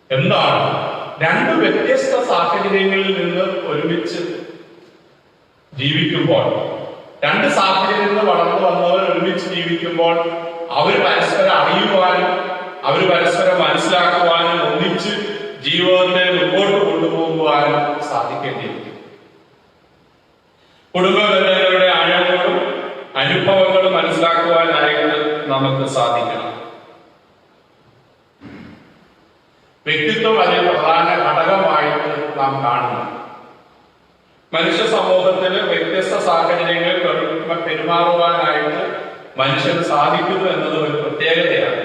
എന്താണ് രണ്ട് വ്യത്യസ്ത സാഹചര്യങ്ങളിൽ നിന്ന് ഒരുമിച്ച് ജീവിക്കുമ്പോൾ, രണ്ട് സാഹചര്യങ്ങളിൽ നിന്ന് വളർന്നു വന്നവർ ഒരുമിച്ച് ജീവിക്കുമ്പോൾ അവർ പരസ്പരം അറിയുവാനും അവർ പരസ്പരം മനസ്സിലാക്കുവാനും ഒന്നിച്ച് ജീവിതത്തെ മുമ്പോട്ട് കൊണ്ടുപോകുവാനും സാധിക്കേണ്ടിയിരിക്കും. കുടുംബ ബന്ധങ്ങളുടെ ആഴങ്ങളും അനുഭവങ്ങളും മനസ്സിലാക്കുവാനായിട്ട് നമുക്ക് സാധിക്കണം. വ്യക്തിത്വം അതിൽ പ്രധാന ഘടകമായിട്ട് നാം കാണുന്നു. മനുഷ്യ സമൂഹത്തിന് വ്യത്യസ്ത സാഹചര്യങ്ങളിൽ പെരുമാറുവാനായിട്ട് മനുഷ്യന് സാധിക്കുന്നു എന്നത് ഒരു പ്രത്യേകതയാണ്.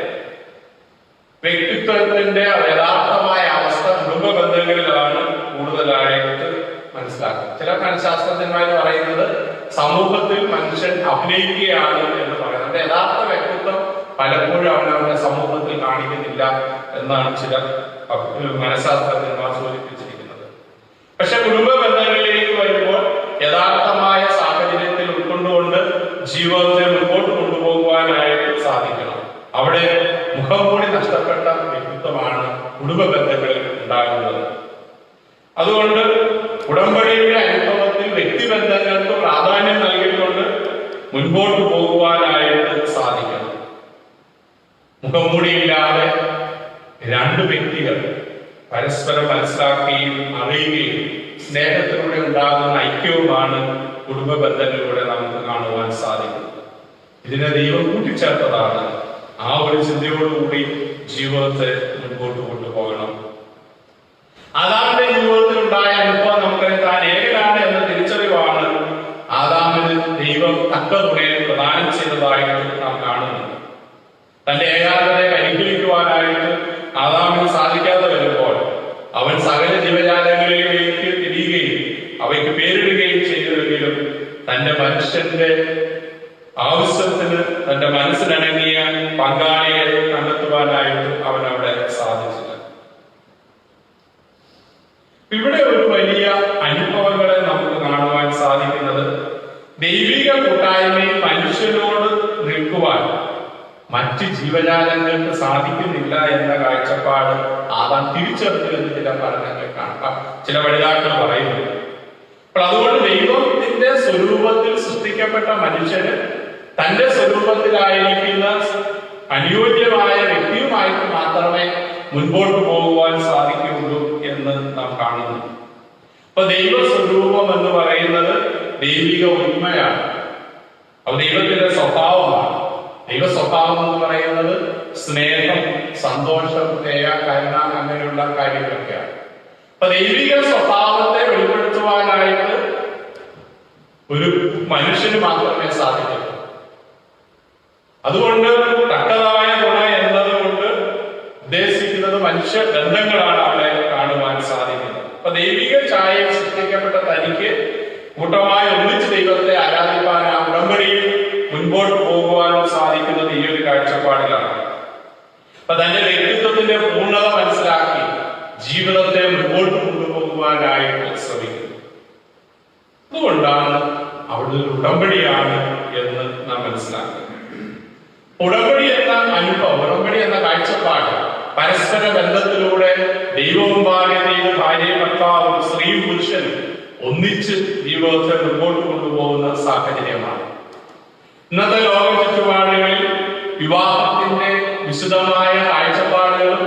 വ്യക്തിത്വത്തിന്റെ യഥാർത്ഥമായ അവസ്ഥ കുടുംബ ബന്ധങ്ങളിലാണ് കൂടുതലായിട്ട് മനസ്സിലാക്കുന്നത്. ചില മനഃശാസ്ത്രജ്ഞന്മാർ പറയുന്നത് സമൂഹത്തിൽ മനുഷ്യൻ അഭിനയിക്കുകയാണ് എന്ന് പറയുന്നത്. യഥാർത്ഥ വ്യക്തിത്വം പലപ്പോഴും അവനവന്റെ സമൂഹത്തിൽ കാണിക്കുന്നില്ല എന്നാണ് ചില മനഃശാസ്ത്രജ്ഞന്മാർ സൂചിപ്പിച്ചിരിക്കുന്നത്. പക്ഷെ കുടുംബ ബന്ധങ്ങളിലേക്ക് വരുമ്പോൾ യഥാർത്ഥമായ സാഹചര്യത്തിൽ ഉൾക്കൊണ്ടുകൊണ്ട് ജീവിതത്തെ മുൻപോട്ട് കൊണ്ടുപോകുവാനായിട്ട് സാധിക്കണം. അവിടെ മുഖംമൂടി നഷ്ടപ്പെട്ട വ്യക്തിത്വമാണ് കുടുംബ ബന്ധങ്ങളിൽ ഉണ്ടാകുന്നത്. അതുകൊണ്ട് ഉടമ്പടിയുടെ അനുഭവത്തിൽ വ്യക്തിബന്ധങ്ങൾക്ക് പ്രാധാന്യം നൽകിക്കൊണ്ട് മുൻപോട്ട് പോകുവാനായിട്ട് സാധിക്കണം. മുഖംമൂടിയില്ലാതെ രണ്ട് വ്യക്തികൾ പരസ്പരം മനസ്സിലാക്കുകയും അറിയുകയും സ്നേഹത്തിലൂടെ ഉണ്ടാകുന്ന ഐക്യവുമാണ് കുടുംബ ബന്ധങ്ങളിലൂടെ നമുക്ക് കാണുവാൻ സാധിക്കുന്നത്. ഇതിനെ ദൈവം കൂട്ടിച്ചേർത്തതാണ്. ആ ഒരു ചിന്തയോടുകൂടി ജീവിതത്തെ മുൻപോട്ട് കൊണ്ടുപോകണം. ആദാമിന്റെ ജീവിതത്തിൽ ഉണ്ടായ അനുഭവം നമുക്ക് താൻ ഏകനാണ് എന്ന തിരിച്ചറിവാണ് ആദാമിന് ദൈവം തക്ക തുണയെ പ്രദാനം ചെയ്തതായിട്ട് നാം കാണുന്നുണ്ട്. തന്റെ ഏകാഗ്രതയെ പരിഹരിക്കുവാനായിട്ട് ആദാമിന് സാധിക്കാതെ വരുമ്പോൾ അവൻ സകല ജീവജാലങ്ങളിലേക്ക് തിരിയുകയും അവയ്ക്ക് പേരിടുകയും ചെയ്തുവെങ്കിലും തന്റെ മനുഷ്യന്റെ ആവശ്യത്തിന് തന്റെ മനസ്സിനിണങ്ങിയ പങ്കാളിയെ കണ്ടെത്തുവാനായിട്ട് അവൻ അവിടെ സാധിച്ചില്ല. ഇവിടെ ഒരു വലിയ അനുഭവങ്ങളെ നമുക്ക് കാണുവാൻ സാധിക്കുന്നത് ദൈവിക കൂട്ടായ്മയിൽ മനുഷ്യനോട് നിൽക്കുവാൻ മറ്റ് ജീവജാലങ്ങൾക്ക് സാധിക്കുന്നില്ല എന്ന കാഴ്ചപ്പാട് ആദാം തിരിച്ചറിഞ്ഞു എന്ന് ചില പഠനങ്ങൾ കാണാം, ചില പഠിതാക്കൾ പറയുന്നു. അപ്പോൾ അതുകൊണ്ട് ദൈവത്തിന്റെ സ്വരൂപത്തിൽ സൃഷ്ടിക്കപ്പെട്ട മനുഷ്യന് തന്റെ സ്വരൂപത്തിലായിരിക്കുന്ന അനുയോജ്യമായ വ്യക്തിയുമായിട്ട് മാത്രമേ മുൻപോട്ട് പോകുവാൻ സാധിക്കുകയുള്ളൂ എന്ന് നാം കാണുന്നു. അപ്പൊ ദൈവസ്വരൂപം എന്ന് പറയുന്നത് ദൈവിക ഉണ്മയാണ്. അത് ദൈവത്തിന്റെ സ്വഭാവമാണ്. ദൈവ സ്വഭാവം എന്ന് പറയുന്നത് സ്നേഹം, സന്തോഷം, ദയ, കരുണ, അങ്ങനെയുള്ള കാര്യങ്ങളൊക്കെയാണ്. അപ്പൊ ദൈവിക സ്വഭാവത്തെ വെളിപ്പെടുത്തുവാനായിട്ട് ഒരു മനുഷ്യന് മാത്രമേ സാധിക്കൂ. അതുകൊണ്ട് തക്കതായ തുണ എന്നതുകൊണ്ട് ഉദ്ദേശിക്കുന്നത് മനുഷ്യ ബന്ധങ്ങളാണ് അവിടെ കാണുവാൻ സാധിക്കുന്നത്. അപ്പൊ ദൈവിക ഛായയിൽ സൃഷ്ടിക്കപ്പെട്ട തനിക്ക് കൂട്ടമായി ഒന്നിച്ച് ദൈവത്തെ ആരാധിക്കാൻ ആ ഉടമ്പടിയിൽ മുൻപോട്ട് പോകുവാനും സാധിക്കുന്നത് ഈ ഒരു കാഴ്ചപ്പാടിലാണ്. അപ്പൊ തന്റെ വ്യക്തിത്വത്തിന്റെ പൂർണ്ണത മനസ്സിലാക്കി ജീവിതത്തെ മുൻപോട്ട് കൊണ്ടുപോകുവാനായിട്ട് ശ്രമിക്കുന്നു. അതുകൊണ്ടാണ് അവിടെ ഒരു ഉടമ്പടിയാണ് എന്ന് നാം മനസ്സിലാക്കുന്നത്. ഉടമ്പടി എന്ന അനുഭവം, ഉടമ്പടി എന്ന കാഴ്ചപ്പാട് പരസ്പര ബന്ധത്തിലൂടെ ദൈവവും ഭാര്യയും, ഭാര്യയും ഭർത്താവും, സ്ത്രീയും പുരുഷനും ഒന്നിച്ച് ജീവിതത്തെ മുൻപോട്ട് കൊണ്ടുപോകുന്ന സാഹചര്യമാണ്. ഇന്നത്തെ ലോക ചുറ്റുപാടുകളിൽ വിവാഹത്തിന്റെ വിശദമായ കാഴ്ചപ്പാടുകളും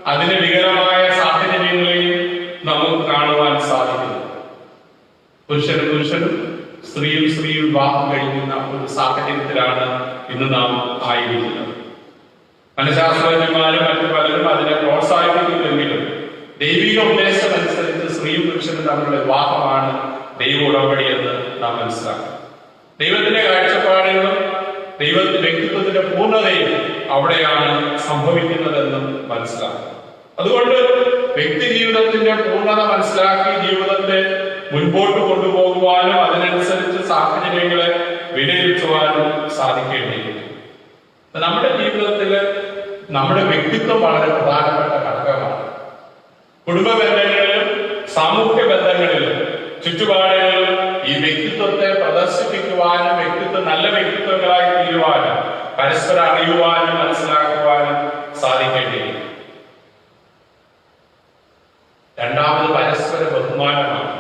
അതിന് വികലമായ സാഹചര്യങ്ങളെയും നമുക്ക് കാണുവാൻ സാധിക്കുന്നു. പുരുഷനും പുരുഷനും, സ്ത്രീയും സ്ത്രീയും വിവാഹം കഴിക്കുന്ന ഒരു സാഹചര്യത്തിലാണ് ഇന്ന് നാം ആയിരിക്കുന്നത്. മനഃശാസ്ത്രജ്ഞന്മാരും മറ്റു പലരും അതിനെ പ്രോത്സാഹിപ്പിക്കുന്നെങ്കിലും ദൈവിക ഉദ്ദേശം അനുസരിച്ച് സ്ത്രീയും പുരുഷനും തമ്മിലുള്ള വിവാഹമാണ് ദൈവ ഉടമ്പടി എന്ന് നാം മനസ്സിലാക്കും. ദൈവത്തിന്റെ കാഴ്ചപ്പാടുകളും ദൈവത്തിന്റെ വ്യക്തിത്വത്തിന്റെ പൂർണ്ണതയും അവിടെയാണ് സംഭവിക്കുന്നതെന്നും മനസ്സിലാക്കും. അതുകൊണ്ട് വ്യക്തി ജീവിതത്തിന്റെ പൂർണ്ണത മനസ്സിലാക്കി ജീവിതത്തെ മുൻപോട്ട് കൊണ്ടുപോകുവാനും അതിനനുസരിച്ച് സാഹചര്യങ്ങളെ വിലയിരുത്തുവാനും സാധിക്കേണ്ടിയിരിക്കുന്നു. നമ്മുടെ ജീവിതത്തില് നമ്മുടെ വ്യക്തിത്വം വളരെ പ്രധാനപ്പെട്ട ഘടകമാണ്. കുടുംബ ബന്ധങ്ങളിലും സാമൂഹ്യ ബന്ധങ്ങളിലും ചുറ്റുപാടുകളിലും ഈ വ്യക്തിത്വത്തെ പ്രദർശിപ്പിക്കുവാനും വ്യക്തിത്വം നല്ല വ്യക്തിത്വങ്ങളായി തീരുവാനും പരസ്പരം അറിയുവാനും മനസ്സിലാക്കുവാനും സാധിക്കേണ്ടിയിരിക്കുന്നു. രണ്ടാമത് പരസ്പര ബഹുമാനമാണ്.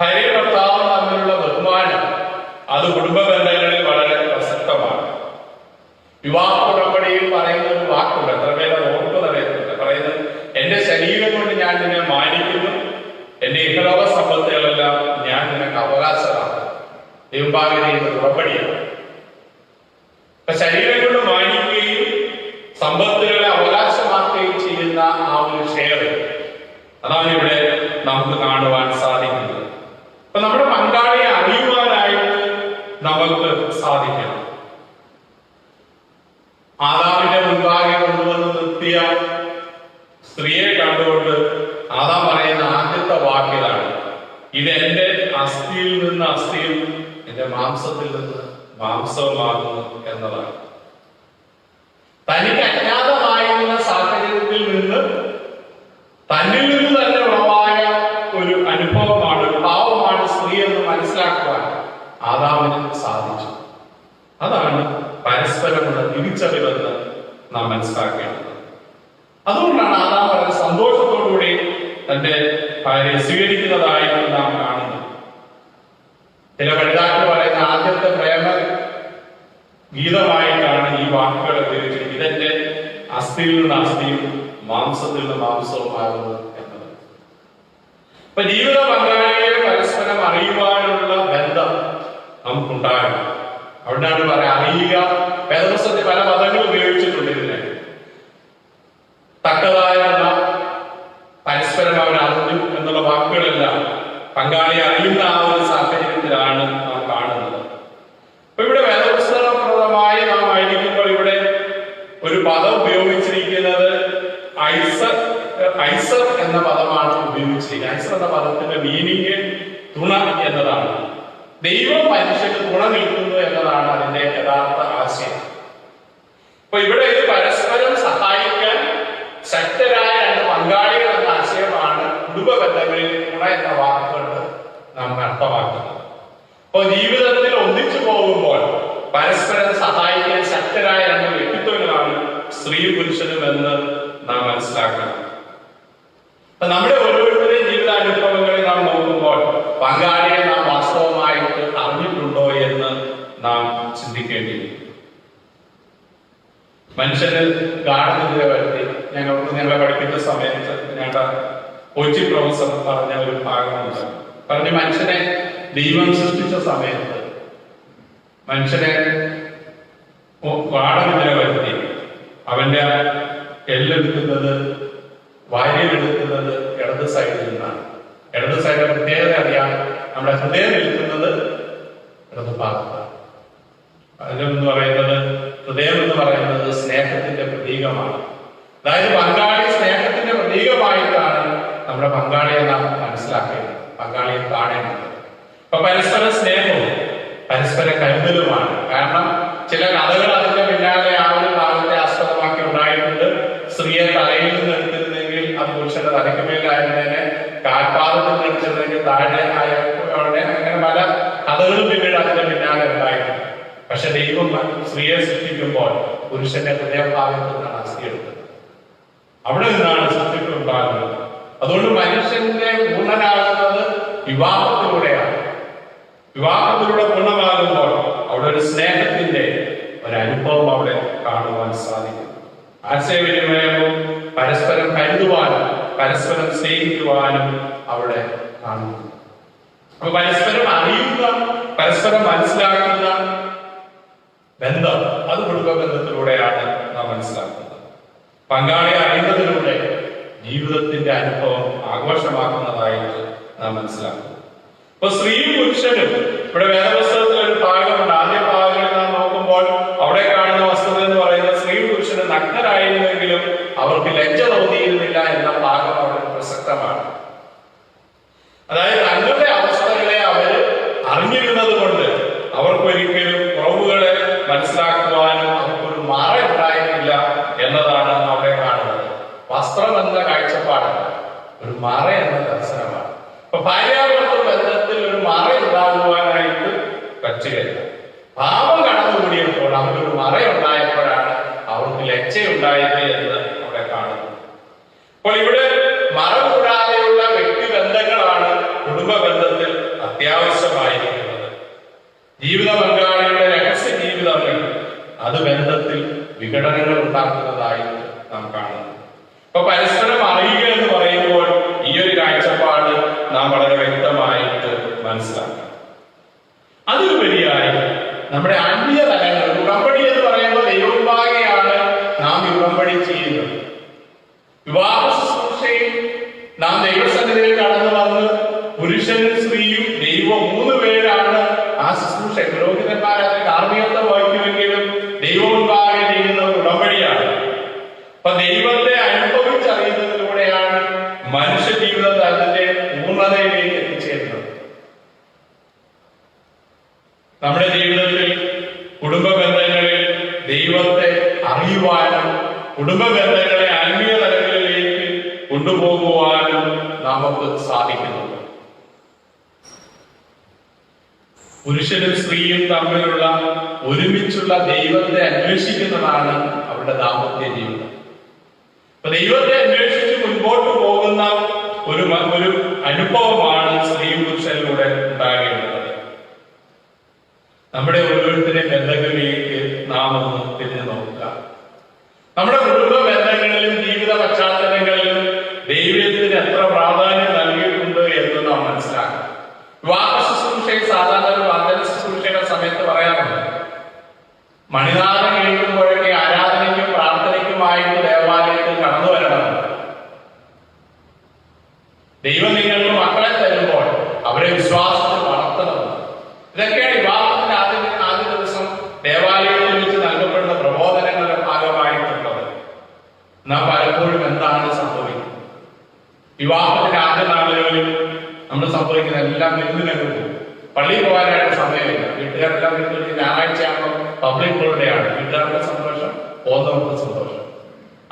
ഭാര്യ ഭർത്താവും തമ്മിലുള്ള ബഹുമാനം അത് കുടുംബ ബന്ധങ്ങളിൽ വളരെ പ്രസക്തമാണ്. വിവാഹ ഉടമ്പടിയിൽ പറയുന്ന ഒരു വാക്കുണ്ട്, എത്ര പേരെ ഓർക്കുന്നറിയത്തില്ല. പറയുന്നത്, എന്റെ ശരീരം കൊണ്ട് ഞാൻ നിന്നെ മാനിക്കുന്നു, എന്റെ ഇഹലോക സമ്പത്തുകളെല്ലാം ഞാൻ നിനക്ക് അവകാശമാണ്. ദൈവഭാഗ്യം ചെയ്യുന്ന ഉടമ്പടിയാണ്. അപ്പൊ ശരീരം കൊണ്ട് മാനിക്കുകയും സമ്പത്തുകളെ അവകാശമാക്കുകയും ചെയ്യുന്ന ആ ഒരു ഷെയർ, അതാണ് ഇവിടെ നമുക്ക് കാണുവാൻ സാധിക്കുന്നത്. അപ്പൊ നമ്മുടെ പങ്കാളിയെ അറിയുവാനായിട്ട് നമുക്ക് സാധിക്കണം. ആദാമിന്റെ മുൻപാകെ കൊണ്ടുവന്ന് നിർത്തിയ സ്ത്രീയെ കണ്ടുകൊണ്ട് ആദാം പറയുന്ന ആദ്യത്തെ വാക്കിലാണ്, ഇതെന്റെ അസ്ഥിയിൽ നിന്ന് അസ്ഥിയും എന്റെ മാംസത്തിൽ നിന്ന് മാംസവുമാകുന്നു എന്നതാണ്. തനിക്ക് അജ്ഞാതമായിരുന്ന സാഹചര്യത്തിൽ നിന്ന് തന്നിൽ നിന്ന് തന്നെ ഉളവായ ഒരു അനുഭവമാണ്, ഒരു ഭാവമാണ് സ്ത്രീ എന്ന് മനസ്സിലാക്കുവാൻ ആദാമിന് സാധിച്ചു. അതാണ് പരസ്പരമുള്ള തിരിച്ചറിവെന്ന് നാം മനസ്സിലാക്കേണ്ടത്. അതുകൊണ്ടാണ് ആദാം വളരെ സന്തോഷത്തോടുകൂടി തന്റെ ഭാര്യയെ സ്വീകരിക്കുന്നതായി നാം കാണുന്നത്. ചില പഠിതാക്കൾ പറയുന്ന ആദ്യത്തെ പ്രേമ ഗീതമായിട്ടാണ് ഈ വാക്കുകൾ ഉപയോഗിച്ചത്. ഇതെന്റെ അസ്ഥിയിൽ നിന്ന് അസ്ഥിയും മാംസത്തിൽ നിന്ന് മാംസവുമാകുന്നു എന്നത്. ഇപ്പൊ ജീവിത പങ്കാളിയെ പരസ്പരം അറിയുവാനുള്ള ബന്ധം നമുക്കുണ്ടാകണം. അവിടെയാണ് പറയാ അറിയുക. വേദപുസ്തകത്തിൽ പല പദങ്ങൾ ഉപയോഗിച്ചിട്ടുണ്ട് ഇതിനെ. തക്കതായുള്ള പരസ്പരം അവർ അറിഞ്ഞു എന്നുള്ള വാക്കുകളെല്ലാം പങ്കാളിയെ അറിയുന്ന ആ ഒരു സാഹചര്യത്തിലാണ് നാം കാണുന്നത്. അപ്പൊ ഇവിടെ വേദപുസ്തകപ്രദമായി നാം ആയിരിക്കുമ്പോൾ ഇവിടെ ഒരു പദം ഉപയോഗിച്ചിരിക്കുന്നത് ഐസർ എന്ന പദമാണ് ഉപയോഗിച്ചിരിക്കുന്നത്. ഐസർ എന്ന പദത്തിന്റെ മീനിങ് തുണ എന്നതാണ്. ദൈവം മനുഷ്യന് തുണ നിൽക്കുന്നു എന്നതാണ് അതിന്റെ യഥാർത്ഥ ആശയം. അപ്പൊ ഇവിടെ ഇത് പരസ്പരം സഹായിക്കാൻ ശക്തരായ രണ്ട് പങ്കാളികൾ എന്ന ആശയമാണ് കുടുംബ ബന്ധങ്ങളിൽ തുണ എന്ന വാക്കുകൊണ്ട് നാം അർത്ഥമാക്കുന്നത്. അപ്പൊ ജീവിതത്തിൽ ഒന്നിച്ചു പോകുമ്പോൾ പരസ്പരം സഹായിക്കാൻ ശക്തരായ രണ്ട് വ്യക്തിത്വങ്ങളാണ് സ്ത്രീയും പുരുഷനും എന്ന് നാം മനസ്സിലാക്കണം. അപ്പൊ നമ്മുടെ ഓരോരുത്തരുടെയും ജീവിതാനുഭവങ്ങളെ നാം നോക്കുമ്പോൾ പങ്കാളിയെ നാം വാസ്തവമായിട്ട് അറിഞ്ഞിട്ടുണ്ടോ എന്ന് നാം ചിന്തിക്കേണ്ടിയിരിക്കും. മനുഷ്യന് ഗാഠനിദ്ര വരുത്തി. ഞങ്ങളെ പഠിക്കുന്ന സമയത്ത് ഞങ്ങളുടെ കൊച്ചി പ്രൊഫസർ പറഞ്ഞ ഒരു ഭാഗമുണ്ട്. പറഞ്ഞ മനുഷ്യനെ ദൈവം സൃഷ്ടിച്ച സമയത്ത് മനുഷ്യനെ ഗാഠനിദ്ര വരുത്തി. അവന്റെ എല്ലെടുക്കുന്നത് വാരിയെടുക്കുന്നത് ഇടത് സൈഡിൽ നിന്നാണ്. ഇടത് സൈഡിലെ പ്രത്യേകത അറിയാം. നമ്മുടെ ഹൃദയം നിൽക്കുന്നത് ഇടത് ഭാഗത്താണ്. അതിലെന്ന് പറയുന്നത് ഹൃദയം എന്ന് പറയുന്നത് സ്നേഹത്തിന്റെ പ്രതീകമാണ്. അതായത് പങ്കാളി സ്നേഹത്തിന്റെ പ്രതീകമായിട്ടാണ് നമ്മുടെ പങ്കാളിയെ നാം മനസ്സിലാക്കേണ്ടത്, പങ്കാളിയെ കാണേണ്ടത്. അപ്പൊ പരസ്പര സ്നേഹവും പരസ്പര കരുതലുമാണ്. കാരണം ചില കഥകൾ അതിന്റെ പിന്നാലെ ആ ഒരു ഭാഗത്തെ ആസ്പദമാക്കി ഉണ്ടായിട്ടുണ്ട്. സ്ത്രീയെ തലയിൽ നിന്ന് എടുത്തിരുന്നെങ്കിൽ അത് പുരുഷന്റെ തലയ്ക്ക് മേലായിരുന്നതിനെ, കാൽപാദത്തിൽ നിന്ന് എടുത്തിരുന്നെങ്കിൽ താഴെ ആയവരുടെ, അങ്ങനെ പല കഥകളും പിന്നീട് അതിന്റെ പിന്നാലെ ഉണ്ടായിട്ടുണ്ട്. പക്ഷെ ദൈവം സ്ത്രീയെ സൃഷ്ടിക്കുമ്പോൾ പുരുഷന്റെ ഹൃദയഭാഗത്ത് നിന്നാണ് അസ്ഥി എടുത്തത്. അവിടെ നിന്നാണ് സൃഷ്ടിപ്പ് ഉണ്ടാകുന്നത്. അതുകൊണ്ട് മനുഷ്യന്റെ പൂർണ്ണനാകുന്നത് വിവാഹത്തിലൂടെയാണ്. വിവാഹത്തിലൂടെ പൂർണ്ണമാകുമ്പോൾ അവിടെ ഒരു സ്നേഹത്തിന്റെ ഒരനുഭവം അവിടെ കാണുവാൻ സാധിക്കും. ആശയവിനിമയവും പരസ്പരം കരുതുവാനും പരസ്പരം സ്നേഹിക്കുവാനും അവിടെ കാണുന്നു. അപ്പൊ പരസ്പരം അറിയുക, പരസ്പരം മനസ്സിലാക്കുന്ന ബന്ധം, അത് കുടുംബ ബന്ധത്തിലൂടെയാണ് നാം മനസ്സിലാക്കുന്നത്. പങ്കാളിയെ അറിയുന്നതിലൂടെ ജീവിതത്തിന്റെ അനുഭവം ആഘോഷമാക്കുന്നതായിട്ട് നാം മനസ്സിലാക്കുന്നു. അപ്പൊ സ്ത്രീയും പുരുഷനും ഇവിടെ വേദപുസ്തകത്തിൽ ഒരു ഭാഗമുണ്ട്. ആദ്യ ഭാഗങ്ങളിൽ നാം നോക്കുമ്പോൾ അവിടെ കാണുന്ന വസ്തുത എന്ന് പറയുന്നത് സ്ത്രീ പുരുഷന് നഗ്നരായിരുന്നെങ്കിലും അവർക്ക് ലജ്ജ തോന്നിയിരുന്നില്ല എന്ന ഭാഗം അവിടെ പ്രസക്തമാണ്. അതായത് തങ്ങളുടെ അവസ്ഥകളെ അവർ അറിഞ്ഞിരുന്നത് കൊണ്ട് അവർക്കൊരിക്കലും കുറവുകളെ മനസ്സിലാക്കുവാനും അവർക്കൊരു മറ ഉണ്ടായിരുന്നില്ല എന്നതാണ് അവിടെ കാണുന്നത്. വസ്ത്രം എന്ന കാഴ്ചപ്പാടല്ല, ഒരു മറ എന്ന ദർശനമാണ്. അപ്പൊ ഭാര്യാഭർത്തൃ ബന്ധത്തിൽ ഒരു മറ ഉണ്ടാകുവാനായിട്ട് പറ്റുകയില്ല. പാപം കടന്നുകൂടിയപ്പോൾ അവർക്കൊരു മറ ഉണ്ടായപ്പോഴാണ് അവർക്ക് ലജ്ജയുണ്ടായത് എന്ന് അവിടെ കാണുന്നു. അപ്പോൾ ഇവിടെ മറ കൂടാതെയുള്ള വ്യക്തിബന്ധങ്ങളാണ് കുടുംബ ബന്ധത്തിൽ അത്യാവശ്യമായിരിക്കുന്നത്. ജീവിത പങ്കാളിയുടെ രഹസ്യ ജീവിതങ്ങൾ അത് ബന്ധത്തിൽ വിഘടനങ്ങൾ ഉണ്ടാക്കുന്നതായിട്ട് നാം കാണുന്നു. അപ്പൊ പരസ്പരം അറിയുക എന്ന് പറയുമ്പോൾ ഈ ഒരു കാഴ്ചപ്പാട് നാം വളരെ വ്യക്തമായിട്ട് മനസ്സിലാക്കണം. അതിലുപരിയായി നമ്മുടെ ആത്മീയ തലങ്ങൾ, ഉടമ്പടി എന്ന് പറയുമ്പോൾ ദൈവമുമ്പാകെയാണ് നാം ഉടമ്പടി ചെയ്യുന്നത്. വിവാഹ ശുശ്രൂഷയിൽ നാം ദൈവസന്നിധിയിൽ കടന്നു വന്ന് പുരുഷനും സ്ത്രീയും ദൈവം 3 പേരാണ് ആ ശുശ്രൂഷ. പുരോഹിതന്മാരെ കാർമ്മികത്വം വഹിക്കുമെങ്കിലും ദൈവമുമ്പാകെ ചെയ്യുന്ന ഒരു ഉടമ്പടിയാണ്. അപ്പൊ ദൈവത്തെ അനുഭവിച്ചറിയുന്നതിലൂടെയാണ് മനുഷ്യ ജീവിതം അതിന്റെ പൂർണ്ണതയിലേക്ക് എത്തിച്ചേരുന്നത്. നമ്മുടെ ജീവിതത്തിൽ കുടുംബ ബന്ധങ്ങളിൽ ദൈവത്തെ അറിയുവാനും കുടുംബ ബന്ധങ്ങളെ ആത്മീയ തലങ്ങളിലേക്ക് കൊണ്ടുപോകുവാനും നമുക്ക് സാധിക്കുന്നുണ്ട്. പുരുഷനും സ്ത്രീയും തമ്മിലുള്ള ഒരുമിച്ചുള്ള ദൈവത്തെ അന്വേഷിക്കുന്നതാണ് അവരുടെ ദാമ്പത്യ ജീവിതം. അപ്പൊ ദൈവത്തെ അന്വേഷിച്ച് മുൻപോട്ട് പോകുന്ന ഒരു അനുഭവമാണ് സ്ത്രീയും പുരുഷനിലൂടെ ഉണ്ടാകേണ്ടത്. നമ്മുടെ ഓരോരുത്തരുടെയും ബന്ധങ്ങളിലേക്ക് നാം ഒന്ന് തിരിഞ്ഞു നോക്കുക. നമ്മുടെ കുടുംബ ബന്ധങ്ങളിലും ജീവിത പശ്ചാത്തലങ്ങളിലും ദൈവത്തിന് എത്ര പ്രാധാന്യം നൽകിയിട്ടുണ്ട് എന്ന് നാം മനസ്സിലാക്കണം. വിവാഹ ശുശ്രൂഷയിൽ സാധാരണ ഒരു വാഗ്ദാന ശുശ്രൂഷയുടെ സമയത്ത് പറയാറുണ്ട്, മണിനാഥം കേൾക്കുമ്പോഴൊക്കെ ആരാധനയ്ക്കും പ്രാർത്ഥനയ്ക്കുമായിട്ട് ദേവാലയത്തിൽ കടന്നു വരണം. ദൈവം നിങ്ങൾക്ക് മക്കളെ തരുമ്പോൾ അവരെ വിശ്വാസത്തിൽ വളർത്തണം. ഇതൊക്കെയാണ് വിവാഹത്തിന്റെ ആദ്യ ദിവസം ദേവാലയത്തിൽ വെച്ച് നൽകപ്പെടുന്ന പ്രബോധനങ്ങളുടെ ഭാഗമായിട്ടുള്ളത്. നാം പലപ്പോഴും എന്താണ് സംഭവിക്കുന്നത്? വിവാഹത്തിന്റെ ആദ്യ നാളുകളിൽ നമ്മൾ സംഭവിക്കുന്ന എല്ലാം വിരുന്നിനൊക്കെ പോകും. പള്ളിയിൽ പോകാനായിട്ട് സമയമില്ല. വീട്ടുകാരെല്ലാം വീട്ടിൽ ഞായറാഴ്ചയാകുമ്പോൾ പബ്ലിക് ഹോളിഡേയാണ്. വീട്ടുകാരുടെ സന്തോഷം, പോകുന്നവർക്ക് സന്തോഷം.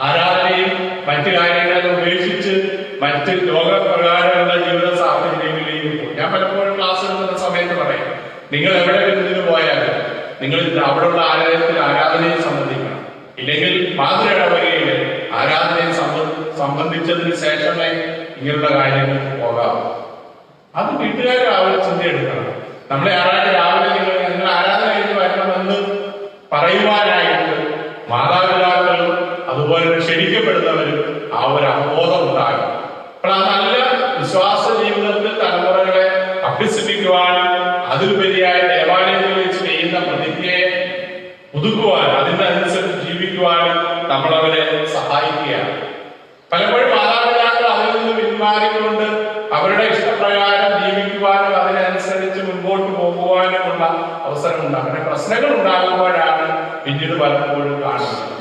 ആരാധനയും മറ്റു കാര്യങ്ങളും ഉപേക്ഷിച്ച് മറ്റ് ലോകപ്രകാരമുള്ള ജീവിത സാഹചര്യങ്ങളിലേക്ക് പോകും. ഞാൻ പലപ്പോഴും ക്ലാസ് എടുക്കുന്ന സമയത്ത് പറയും, നിങ്ങൾ എവിടെ വിരുന്നിന് പോയാലും നിങ്ങൾ അവിടെയുള്ള ആരാധനയെ സംബന്ധിക്കണം. ഇല്ലെങ്കിൽ മാതൃഇടവകയിൽ ആരാധനയെ സംബന്ധിച്ചതിന് ശേഷമേ ഇങ്ങനെയുള്ള കാര്യങ്ങൾക്ക് പോകാവൂ. അത് വീട്ടുകാർ രാവിലെ ചിന്തയെടുക്കണം. നമ്മളെ രാവിലെ നിങ്ങൾ ആരാധന കഴിഞ്ഞ് വരണമെന്ന് പറയുവാനായിട്ട് മാതാപിതാക്കൾ വിളിക്കപ്പെടുന്നവരും ആ ഒരു അവബോധം ഉണ്ടാകും. അപ്പോൾ ആ നല്ല വിശ്വാസ ജീവിതത്തിൽ തലമുറകളെ അഭ്യസിപ്പിക്കുവാനും അതിലുപരിയായ ദേവാലയങ്ങളിൽ വെച്ച് ചെയ്യുന്ന പ്രതിജ്ഞയെ പുതുക്കുവാനും അതിനനുസരിച്ച് ജീവിക്കുവാനും നമ്മളവരെ സഹായിക്കുകയാണ്. പലപ്പോഴും മാതാപിതാക്കൾ അതിൽ നിന്ന് പിന്മാറിക്കൊണ്ട് അവരുടെ ഇഷ്ടപ്രകാരം ജീവിക്കുവാനും അതിനനുസരിച്ച് മുൻപോട്ട് പോകുവാനുമുള്ള അവസരമുണ്ട്. അങ്ങനെ പ്രശ്നങ്ങൾ ഉണ്ടാകുമ്പോഴാണ് പിന്നീട് പലപ്പോഴും കാണുന്നത്.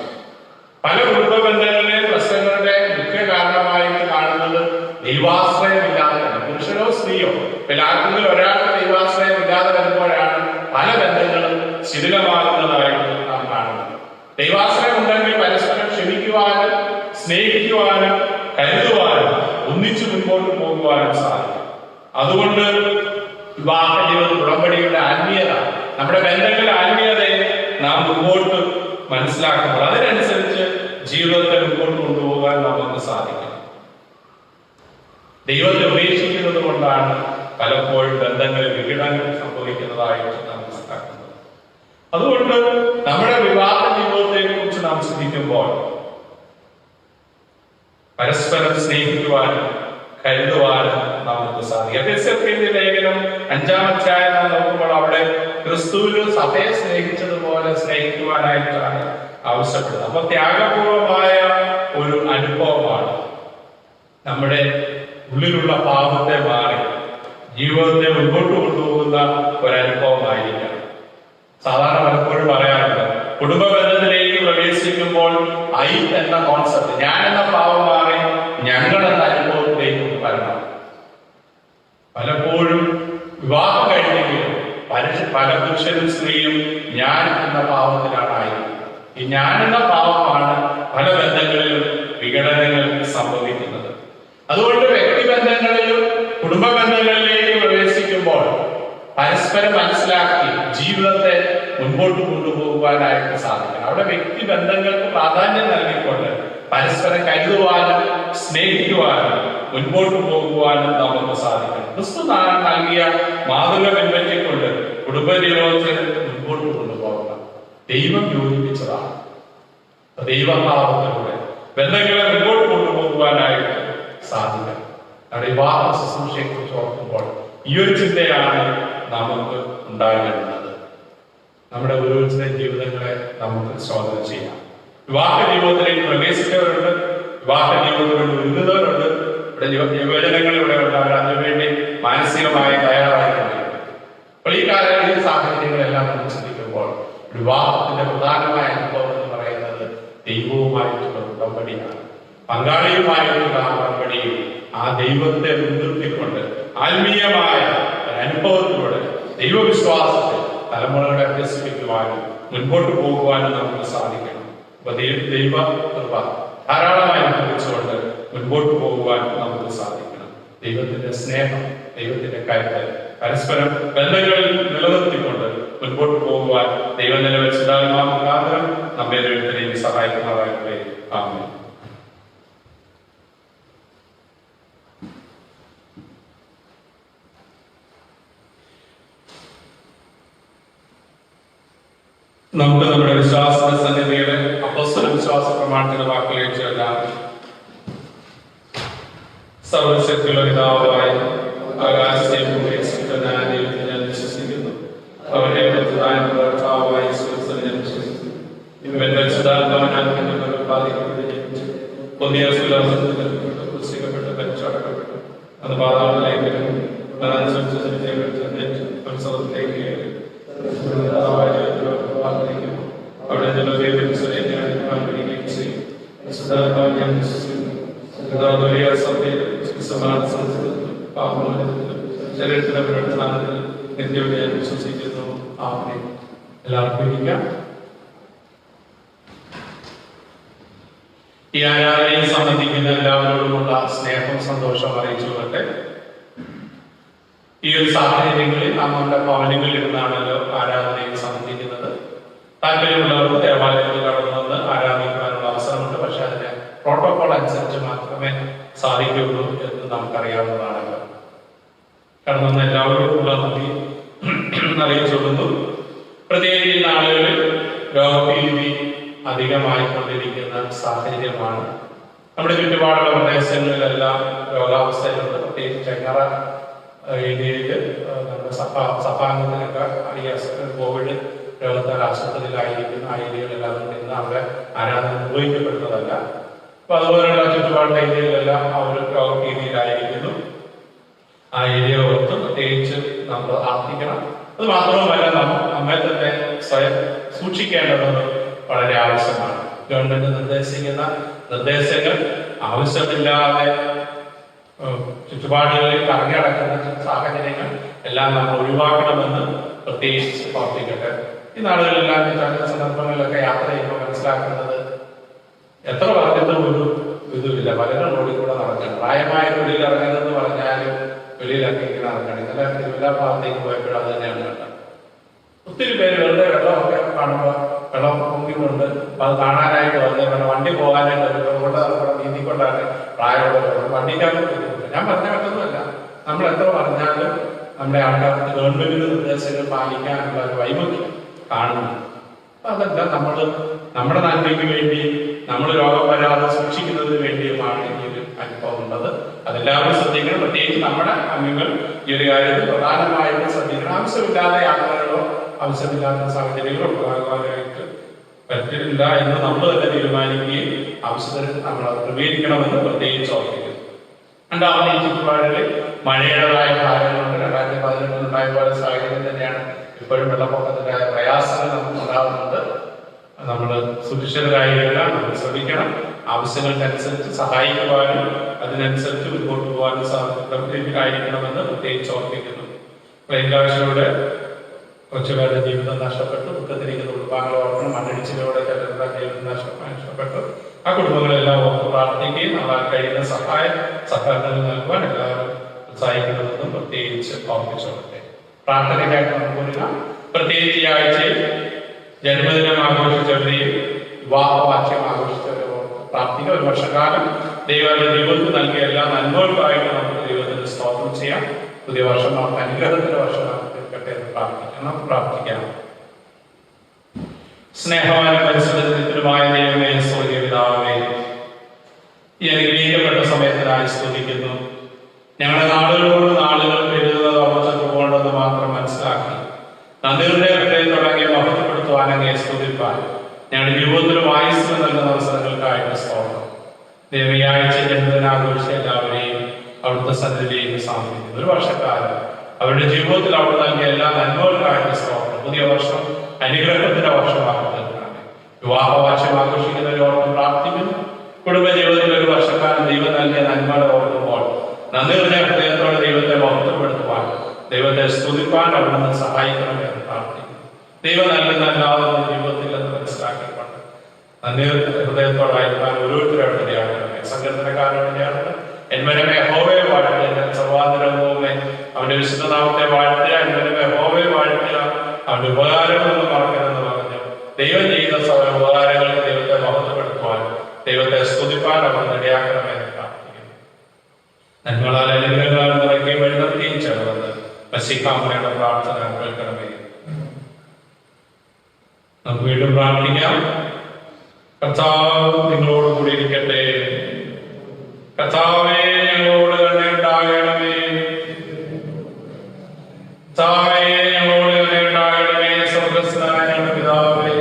പല കുടുംബ ബന്ധങ്ങളിലെ പ്രശ്നങ്ങളുടെ മുഖ്യ കാരണമായിട്ട് കാണുന്നത് ദൈവാശ്രയമില്ലാതെ, പുരുഷനോ സ്ത്രീയോ ആർക്കെങ്കിലും ഒരാൾക്ക് ദൈവാശ്രയമില്ലാതെ വരുമ്പോഴാണ് പല ബന്ധങ്ങളും ശിഥിലമാകുന്നതായിട്ട് നാം കാണുന്നത്. ദൈവാശ്രയം ഉണ്ടെങ്കിൽ പരസ്പരം ക്ഷമിക്കുവാനും സ്നേഹിക്കുവാനും കരുതുവാനും ഒന്നിച്ചു മുൻപോട്ട് പോകുവാനും സാധിക്കും. അതുകൊണ്ട് വിവാഹ ജീവിത ഉടമ്പടിയുടെ ആത്മീയത, നമ്മുടെ ബന്ധങ്ങളുടെ ആത്മീയതയെ നാം മുൻപോട്ട് മനസ്സിലാക്കുമ്പോൾ അതിനനുസരിച്ച് ജീവിതത്തെ മുൻപോട്ട് കൊണ്ടുപോകാൻ നമുക്ക് സാധിക്കും. ദൈവത്തെ ഉപേക്ഷിക്കുന്നത് കൊണ്ടാണ് പലപ്പോഴും ബന്ധങ്ങളിൽ വിഘടനങ്ങൾ സംഭവിക്കുന്നതായിട്ട് നാം മനസ്സിലാക്കുന്നത്. അതുകൊണ്ട് നമ്മുടെ വിവാഹ ജീവിതത്തെ കുറിച്ച് നാം ചിന്തിക്കുമ്പോൾ പരസ്പരം സ്നേഹിക്കുവാനും കരുതുവാനും നമുക്ക് സാധിക്കും. എഫെസ്യർക്കെഴുതിയ ലേഖനം 5-ാം അധ്യായം നാം നോക്കുമ്പോൾ അവിടെ ക്രിസ്തുവിന് സഭയെ സ്നേഹിച്ചതുപോലെ സ്നേഹിക്കുവാനായിട്ടാണ് ആവശ്യപ്പെടുന്നത്. അപ്പൊ ത്യാഗപൂർവമായ ഒരു അനുഭവമാണ് നമ്മുടെ ഉള്ളിലുള്ള പാപത്തെ മാറി ജീവിതത്തെ മുൻപോട്ട് കൊണ്ടുപോകുന്ന ഒരനുഭവമായിരിക്കണം. സാധാരണ പലപ്പോഴും പറയാറുണ്ട്, കുടുംബ ബന്ധത്തിലേക്ക് പ്രവേശിക്കുമ്പോൾ ഐ എന്ന കോൺസെപ്റ്റ്, ഞാൻ എന്ന പാവം മാറി ഞങ്ങൾ എന്ന അനുഭവത്തിലേക്ക് വരണം. പലപ്പോഴും വിവാഹം കഴിഞ്ഞെങ്കിലും പല പുരുഷനും സ്ത്രീയും ഞാൻ എന്ന പാവത്തിലാണായിരിക്കും. ഈ ഞാൻ എന്ന പാവമാണ് പല ബന്ധങ്ങളിലും വിഘടനങ്ങൾ സംഭവിക്കുന്നത്. അതുകൊണ്ട് വ്യക്തിബന്ധങ്ങളിലും കുടുംബ ബന്ധങ്ങളിലേക്ക് പ്രവേശിക്കുമ്പോൾ പരസ്പരം മനസ്സിലാക്കി ജീവിതത്തെ മുൻപോട്ട് കൊണ്ടുപോകുവാനായിട്ട് സാധിക്കണം. അവിടെ വ്യക്തിബന്ധങ്ങൾക്ക് പ്രാധാന്യം നൽകിക്കൊണ്ട് പരസ്പരം കരുതുവാനും സ്നേഹിക്കുവാനും മുൻപോട്ട് പോകുവാനും നമുക്ക് സാധിക്കണം. ക്രിസ്തു നൽകിയ മാതൃക പിൻപറ്റിക്കൊണ്ട് കുടുംബ ജീവിതത്തിൽ മുൻപോട്ട് കൊണ്ടുപോകണം. ദൈവം യോജിപ്പിച്ചതാണ്. ദൈവഭാവത്തിലൂടെ ബന്ധങ്ങളെ മുൻപോട്ട് കൊണ്ടുപോകുവാനായിട്ട് സാധിക്കണം. നമ്മുടെ വിവാഹ ശുശ്രൂഷയെ കുറിച്ച് ഓർക്കുമ്പോൾ ഈ ഒരു ചിന്തയാണ് നമുക്ക് ഉണ്ടാകേണ്ടത്. നമ്മുടെ ഓരോരുത്തരുടെ ജീവിതങ്ങളെ നമുക്ക് ശോധന ചെയ്യാം. വിവാഹ ജീവിതത്തിലേക്ക് പ്രവേശിച്ചവരുണ്ട്, വിവാഹ ജീവിതത്തിലേക്ക് ഒരുങ്ങുന്നവരുണ്ട്. ഇവിടെ യുവജനങ്ങൾ ഇവിടെ ഉണ്ട്, അവർ അതിനുവേണ്ടി മാനസികമായി തയ്യാറായിട്ടുണ്ട്. അപ്പോൾ ഈ കാലങ്ങളിൽ സാഹചര്യങ്ങളെല്ലാം നമ്മൾ ചിന്തിക്കുമ്പോൾ വിവാഹത്തിന്റെ പ്രധാനമായ അനുഭവം എന്ന് പറയുന്നത് ദൈവവുമായിട്ടുള്ള ഉടമ്പടിയാണ്. പങ്കാളിയുമായിട്ടുള്ള ആ ഉടമ്പടിയിൽ ആ ദൈവത്തെ മുൻനിർത്തിക്കൊണ്ട് ആത്മീയമായ അനുഭവത്തിലൂടെ ദൈവവിശ്വാസത്തിൽ തലമുറകളെ അഭ്യസിപ്പിക്കുവാനും മുൻപോട്ട് പോകുവാനും നമുക്ക് സാധിക്കണം. അപ്പൊ ദൈവ കൃപ ധാരാളമായി അനുഭവിച്ചുകൊണ്ട് മുൻപോട്ട് പോകുവാൻ നമുക്ക് സാധിക്കണം. ദൈവത്തിന്റെ സ്നേഹം, ദൈവത്തിന്റെ കരുത്ത് പരസ്പരം ബന്ധങ്ങളിൽ നിലനിർത്തിക്കൊണ്ട് മുൻപോട്ട് പോകുവാൻ ദൈവം നിലവെച്ചതാൽ മുഖാന്തരം നമ്മെ ദൈവത്തിനെയും സഹായിക്കുന്നതാകട്ടെ. ആമേൻ. നമുക്ക് നമ്മുടെ വിശ്വാസ സന്നിധിയുടെ അപ്പോസ്തല വിശ്വാസ പ്രമാണത്തിന്റെ വാക്കുകളിലേക്ക് ചെല്ലാം. സർവശക്തിയുള്ള പിതാവായ ആകാശത്തെയും ഭൂമിയെയും സൃഷ്ടിച്ച ദൈവത്തെ ഞാൻ വിശ്വസിക്കുന്നു. അവന്റെ കർത്താവായ യേശുക്രിസ്തുവിനെ ഞാൻ വിശ്വസിക്കുന്നു. ഇവന്റെ പരിശുദ്ധാത്മാവിനാൽ ക്രൂശിക്കപ്പെട്ട് പരിച്ചടക്കപ്പെട്ടു. അത് പാതാളത്തിലേക്ക് അവിടെ ശരീരത്തിലെ പ്രവർത്തനത്തിൽ നിത്യയുടെ ഞാൻ വിശ്വസിക്കുന്നു. ആമേൻ. എല്ലാവർക്കും ഇരിക്കാം. ഈ ആരാധനയെ സംബന്ധിക്കുന്ന എല്ലാവരോടുമുള്ള സ്നേഹവും സന്തോഷവും അറിയിച്ചുകൊണ്ട് ഈ ഒരു സാഹചര്യങ്ങളിൽ നാം നമ്മുടെ ഭവനങ്ങളിൽ ഇരുന്നാണല്ലോ ആരാധനയെ സംബന്ധിക്കുന്നത്. താല്പര്യമുള്ളവർക്ക് ദേവാലയത്തിൽ കടന്നു വന്ന് ആരാധിക്കാനുള്ള അവസരമുണ്ട്. പക്ഷെ അതിന്റെ പ്രോട്ടോകോൾ അനുസരിച്ച് മാത്രമേ സാധിക്കുകയുള്ളൂ എന്ന് നമുക്കറിയാവുന്നതാണല്ലോ. കടന്നു വന്ന എല്ലാവരോടുമുള്ള നന്ദി അറിയിച്ചുകൊള്ളുന്നു. പ്രത്യേകിച്ച് നാളുകളിൽ രോഗഭീതി അധികമായിക്കൊണ്ടിരിക്കുന്ന സാഹചര്യമാണ്. നമ്മുടെ ചുറ്റുപാടുള്ള പ്രദേശങ്ങളിലെല്ലാം രോഗാവസ്ഥയിലുണ്ട്. പ്രത്യേകിച്ച് ചെങ്ങറ ഏരിയയിൽ നമ്മുടെ സഭാംഗത്തിനൊക്കെ ഈ കോവിഡ് രോഗത്താൽ ആശുപത്രിയിലായിരിക്കുന്ന ആ ഏരിയകളിലെല്ലാം അതുകൊണ്ട് ഇന്ന് അവിടെ ആരാധന നിർവഹിക്കപ്പെടുന്നതല്ല. അപ്പൊ അതുപോലെയുള്ള ചുറ്റുപാടുള്ള ഏരിയകളിലെല്ലാം ആ ഒരു രോഗഭീതിയിലായിരിക്കുന്നു. ആ ഏരിയ ഓർത്ത് പ്രത്യേകിച്ച് നമ്മൾ പ്രാർത്ഥിക്കണം. അത് മാത്രവുമല്ല, നമ്മെ തന്നെ സ്വയം സൂക്ഷിക്കേണ്ടത് വളരെ ആവശ്യമാണ്. ഗവൺമെന്റ് നിർദ്ദേശിക്കുന്ന നിർദ്ദേശങ്ങൾ ആവശ്യമില്ലാതെ ചുറ്റുപാടുകളിൽ കറങ്ങി നടക്കുന്ന സാഹചര്യങ്ങൾ എല്ലാം നമ്മൾ ഒഴിവാക്കണമെന്ന് പ്രത്യേകിച്ച് പ്രവർത്തിക്കട്ടെ. ഈ നാടുകളിലെല്ലാം ചില സന്ദർഭങ്ങളിലൊക്കെ യാത്ര ചെയ്യുമ്പോൾ മനസ്സിലാക്കുന്നത് എത്ര പറഞ്ഞിട്ടും ഒരു ഇതുമില്ല. പലരും റോഡിൽ കൂടെ നടക്കണം. പ്രായമായ വെളിയിൽ ഇറങ്ങുന്നത് പറഞ്ഞാലും വെളിയിലൊക്കെ ഇങ്ങനെ നടക്കണം. ഇന്നലെ തിരുവല്ല ഭാഗത്തേക്ക് പോയപ്പോഴും അത് തന്നെയാണ് കണ്ടത്. ഒത്തിരി പേര് വെറുതെ വെള്ളമൊക്കെ കാണുമ്പോൾ വെള്ളം പൊങ്ങിക്കൊണ്ട് അത് കാണാനായിട്ട് വന്ന് വണ്ടി പോകാനായിട്ട് കൊണ്ട് നീന്തിക്കൊണ്ടാണ് പ്രായമുള്ളവർ വണ്ടിക്കാർക്ക് ബുദ്ധിമുട്ട്. ഞാൻ പറഞ്ഞ പറ്റുന്നതല്ല. നമ്മൾ എത്ര പറഞ്ഞാലും നമ്മുടെ ആൾക്കാർക്ക് ഗവൺമെന്റിന്റെ നിർദ്ദേശങ്ങൾ പാലിക്കാനുള്ള ഒരു വൈമുഖ്യം കാണുന്നു. അപ്പൊ അതെല്ലാം നമ്മുടെ നന്മയ്ക്ക് വേണ്ടി നമ്മൾ രോഗം വരാതെ സൂക്ഷിക്കുന്നതിന് വേണ്ടിയുമാണ് ഈ ഒരു അനുഭവം ഉള്ളത്. അതെല്ലാവരും ശ്രദ്ധിക്കണം. പ്രത്യേകിച്ച് നമ്മുടെ അംഗങ്ങൾ ഈ ഒരു കാര്യത്തിൽ പ്രധാനമായിട്ടും ശ്രദ്ധിക്കണം. ആവശ്യമില്ലാത്ത യാത്രകളോ ആവശ്യമില്ലാത്ത സാഹചര്യങ്ങളോ ഉണ്ടാകാനായിട്ട് പറ്റില്ല എന്ന് നമ്മൾ തന്നെ തീരുമാനിക്കുകയും ആവശ്യത്തിന് നമ്മൾ അത് ക്രമീകരിക്കണമെന്ന് പ്രത്യേകിച്ച് ഓർമ്മിക്കുന്നു. രണ്ടാമത് ഈ ചുറ്റുപാടുകളിൽ മഴയുടേതായ കാര്യങ്ങളുണ്ട്. 2018 ഉണ്ടായ പോലെ സാഹചര്യം തന്നെയാണ് ഇപ്പോഴും വെള്ളപ്പൊക്കത്തിൻ്റെതായ പ്രയാസങ്ങൾ നമുക്ക് ഉണ്ടാകുന്നുണ്ട്. നമ്മൾ സുരക്ഷിതരായിരിക്കണം. നമ്മൾ ശ്രമിക്കണം. ആവശ്യങ്ങൾക്കനുസരിച്ച് സഹായിക്കുവാനും അതിനനുസരിച്ച് മുൻപോട്ട് പോകാനും സാധിക്കണമെന്ന് പ്രത്യേകിച്ച് ഓർമ്മിക്കുന്നു. പ്ലെയിൻകാഴ്ചയുടെ കുറച്ചുപേരുടെ ജീവിതം നഷ്ടപ്പെട്ടു. ദുഃഖത്തിരിക്കുന്ന കുടുംബാംഗങ്ങൾ ഓർക്കണം. മണ്ണിടിച്ചിലൂടെ ചിലരുടെ ജീവിതം നഷ്ടപ്പെട്ടു. ആ കുടുംബങ്ങളെല്ലാം ഓർത്ത് പ്രാർത്ഥിക്കുകയും നമ്മൾ കഴിയുന്ന സഹകരണങ്ങൾ നൽകുവാൻ എല്ലാവരും ഉത്സാഹിക്കണമെന്നും പ്രത്യേകിച്ച് ഓർമ്മിച്ചോട്ടെ. പ്രാർത്ഥനയ്ക്കായിട്ട് നമുക്ക് ഒരുങ്ങാം. പ്രത്യേകിച്ച് ഈ ആഴ്ചയിൽ ജന്മദിനം ആഘോഷിച്ചവരെയും വിവാഹവാക്യം ആഘോഷിച്ചവരെ പ്രാർത്ഥിക്കുക. ഒരു വർഷക്കാലം ദൈവത്തിന്റെ ജീവിതത്തിൽ നൽകിയ എല്ലാ നന്മകൾക്കായിട്ട് നമുക്ക് ദൈവത്തിന് സ്തോത്രം ചെയ്യാം. പുതിയ വർഷം നമുക്ക് അനുഗ്രഹത്തിന്റെ വർഷമാക്കി തീർക്കട്ടെ എന്ന് പ്രാർത്ഥിക്കാം. സ്നേഹവാനും പരിശുദ്ധമായ ദൈവമേ, സ്വർഗ്ഗീയ പിതാവേ, ഈ അനുഗ്രഹിക്കപ്പെട്ട സമയത്തിനായി സ്തുതിക്കുന്നു. ഞങ്ങളുടെ നാളുകൾ പെരുകുന്നത് ഓർമ്മ മാത്രം മനസ്സിലാക്കി നന്ദിയുടെ ഹൃദയം തുടങ്ങി മഹത്വപ്പെടുത്തുവാൻ അങ്ങേ സ്തുതിപ്പാൻ ഞങ്ങളുടെ ജീവിതത്തിലും ആയുസ്സിലും നൽകുന്ന അവസരങ്ങൾക്കായിട്ട് സ്തോത്രം. ദൈവയാഴ്ച ജന്മദിനാഘോഷിച്ച എല്ലാവരെയും അവിടുത്തെ സന്നിധിയിലേക്ക് സമർപ്പിക്കുന്നു. ഒരു വർഷക്കാലം അവരുടെ ജീവിതത്തിൽ അവിടെ നൽകിയ എല്ലാ നന്മകൾക്കായിട്ട് സ്തോത്രം. പുതിയ വർഷം അനുഗ്രഹത്തിന്റെ വർഷമാക്കി തീർക്കണമേ. വിവാഹവാർഷികം ആഘോഷിക്കുന്നവരോർത്ത് പ്രാർത്ഥിക്കുന്നു. കുടുംബജീവിതത്തിൽ ഒരു വർഷക്കാലം ദൈവം നൽകിയ നന്മകളെ ഓർക്കുമ്പോൾ നന്ദി നിറഞ്ഞ ഹൃദയത്തോടെ ദൈവത്തെ മഹത്വപ്പെടുത്തുവാൻ, ദൈവത്തെ സ്തുതിപ്പാൻ അവിടുന്ന് സഹായിക്കണമെന്ന് പ്രാർത്ഥിക്കുന്നു. ദൈവം നൽകുന്ന എല്ലാവരും ജീവിതത്തിൽ എന്ന് മനസ്സിലാക്കിക്കൊണ്ട് നന്ദി ഹൃദയത്തോടായിരിക്കാൻ ഓരോരുത്തരും അവിടെയാകണമേ. സങ്കീർത്തനക്കാരനാണ് എന്മനമേ ഹോവയെ വാഴ്ത്തുക, സർവാന്തരവുമേ അവന്റെ വിശുദ്ധനാമത്തെ വാഴ്ത്തുക. എന്മനമേ ഹോവയെ വാഴ്ത്തുക, അവന്റെ ഉപകാരങ്ങളൊന്നും മറക്കരുതെന്ന് പറഞ്ഞു. ദൈവം ചെയ്ത സകല ഉപകാരങ്ങൾക്ക് ദൈവത്തെ മഹത്വപ്പെടുത്തുവാൻ, ദൈവത്തെ സ്തുതിപ്പാൻ അവിടുന്ന് ഇടയാക്കണമെന്ന് പ്രാർത്ഥിക്കുന്നു. നന്മകളാൽ അനുഗ്രഹങ്ങളാൽ നിറയ്ക്കുകയും വഴിനിർത്തുകയും ചേർന്നത് മശിഹാമയുടെ പ്രാർത്ഥന കേൾക്കണമേ. നമുക്ക് വീണ്ടും പ്രാർത്ഥിക്കാം. കർത്താവ് നിങ്ങളോട് കൂടി ഇരിക്കട്ടെ. കർത്താവേ, ഞങ്ങളോട് തന്നെ ഉണ്ടാകണമേ. കർത്താവേ, ഞങ്ങളോട് തന്നെ ഉണ്ടാകണമേ. സ്വർഗ്ഗസ്ഥനായ ഞങ്ങളുടെ പിതാവേ,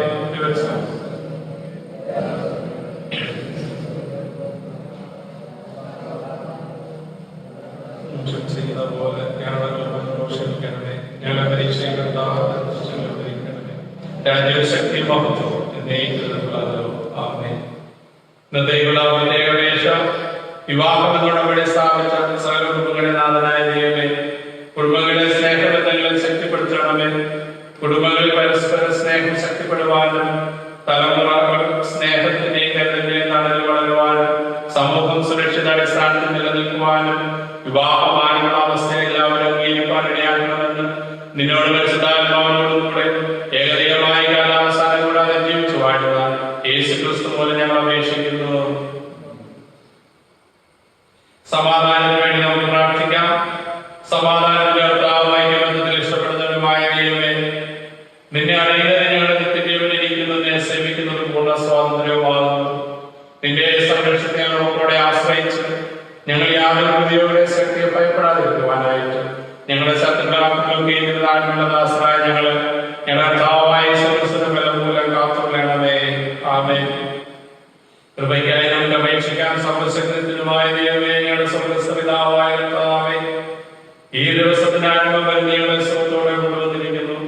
ചെയ്യുന്ന പോലെ ഞങ്ങളെ ക്ഷമിക്കണമേ. ഞങ്ങളെ പരീക്ഷയിലുണ്ടാകണമേ. രാജ്യവും ശക്തി മഹത്വം വിവാഹങ്ങളുടെ സ്ഥാപിച്ച സകല കുടുംബങ്ങളെ നാഥനായ ദൈവമേ, കുടുംബങ്ങളെ സ്നേഹബന്ധങ്ങളിൽ ശക്തിപ്പെടുത്തണമേ. കുടുംബങ്ങളിൽ പരസ്പര സ്നേഹം ശക്തിപ്പെടുവാനും തലമുറകൾ സ്നേഹത്തിന്റെയും കരുതലിന്റെയും തണലിൽ വളരുവാനും സമൂഹം സുരക്ഷിത അടിസ്ഥാനത്തിൽ നിലനിൽക്കുവാനും വിവാഹമാനുള്ള അവസ്ഥയെ എല്ലാവരും അംഗീകരിക്കാൻ ഇടയാക്കണമെന്ന് നിന്നോട് പരിശുദ്ധാത്മാവിനോടും കൂടെ ഏകദൈവമായ കാലാവസാനം കൂടാതെ ജീവിച്ചു വാഴുക യേശുക്രിസ്തു മൂലം ഞങ്ങൾ അപേക്ഷിക്കുന്നു. സമാധാനത്തിന് വേണ്ടി നമുക്ക് പ്രാർത്ഥിക്കാം. സമാധാനത്തിന്റെ കർത്താവുമായി ബന്ധത്തിൽ ഇഷ്ടപ്പെടുന്നവരുമായ ദൈവമേ, നിന്നെ അറിയുന്നതിന് ഞങ്ങളുടെ നിത്യജീവനിൽ ഇരിക്കുന്നതിനെ സേവിക്കുന്നത് പൂർണ്ണ സ്വാതന്ത്ര്യവുമാകുന്നു. നിന്റെ സംരക്ഷണത്തെ ഞങ്ങളോട് ആഗ്രഹയുടെ ശക്തിയെ ഭയപ്പെടാതിരിക്കുവാനായിട്ട് ഞങ്ങളുടെ ശത്രുക്കളാക്കുകയും താഴ്മയുള്ള ദാസരായ ഞങ്ങളെ ഞങ്ങളായ ബലം മൂലം കാത്തുകൊള്ളണമേ. ആമേൻ. കൃപയ്ക്കായി നമുക്ക് അപേക്ഷിക്കാൻ സർവശക്തനുമായ ദൈവമേ, ഞങ്ങളുടെ സർവ്വപിതാവായ കർത്താവേ, ഈ ദിവസത്തിന്റെ ആരംഭം വരെ ഞങ്ങളെ സുഖത്തോടെ കൊണ്ടുവന്നിരിക്കുന്നു.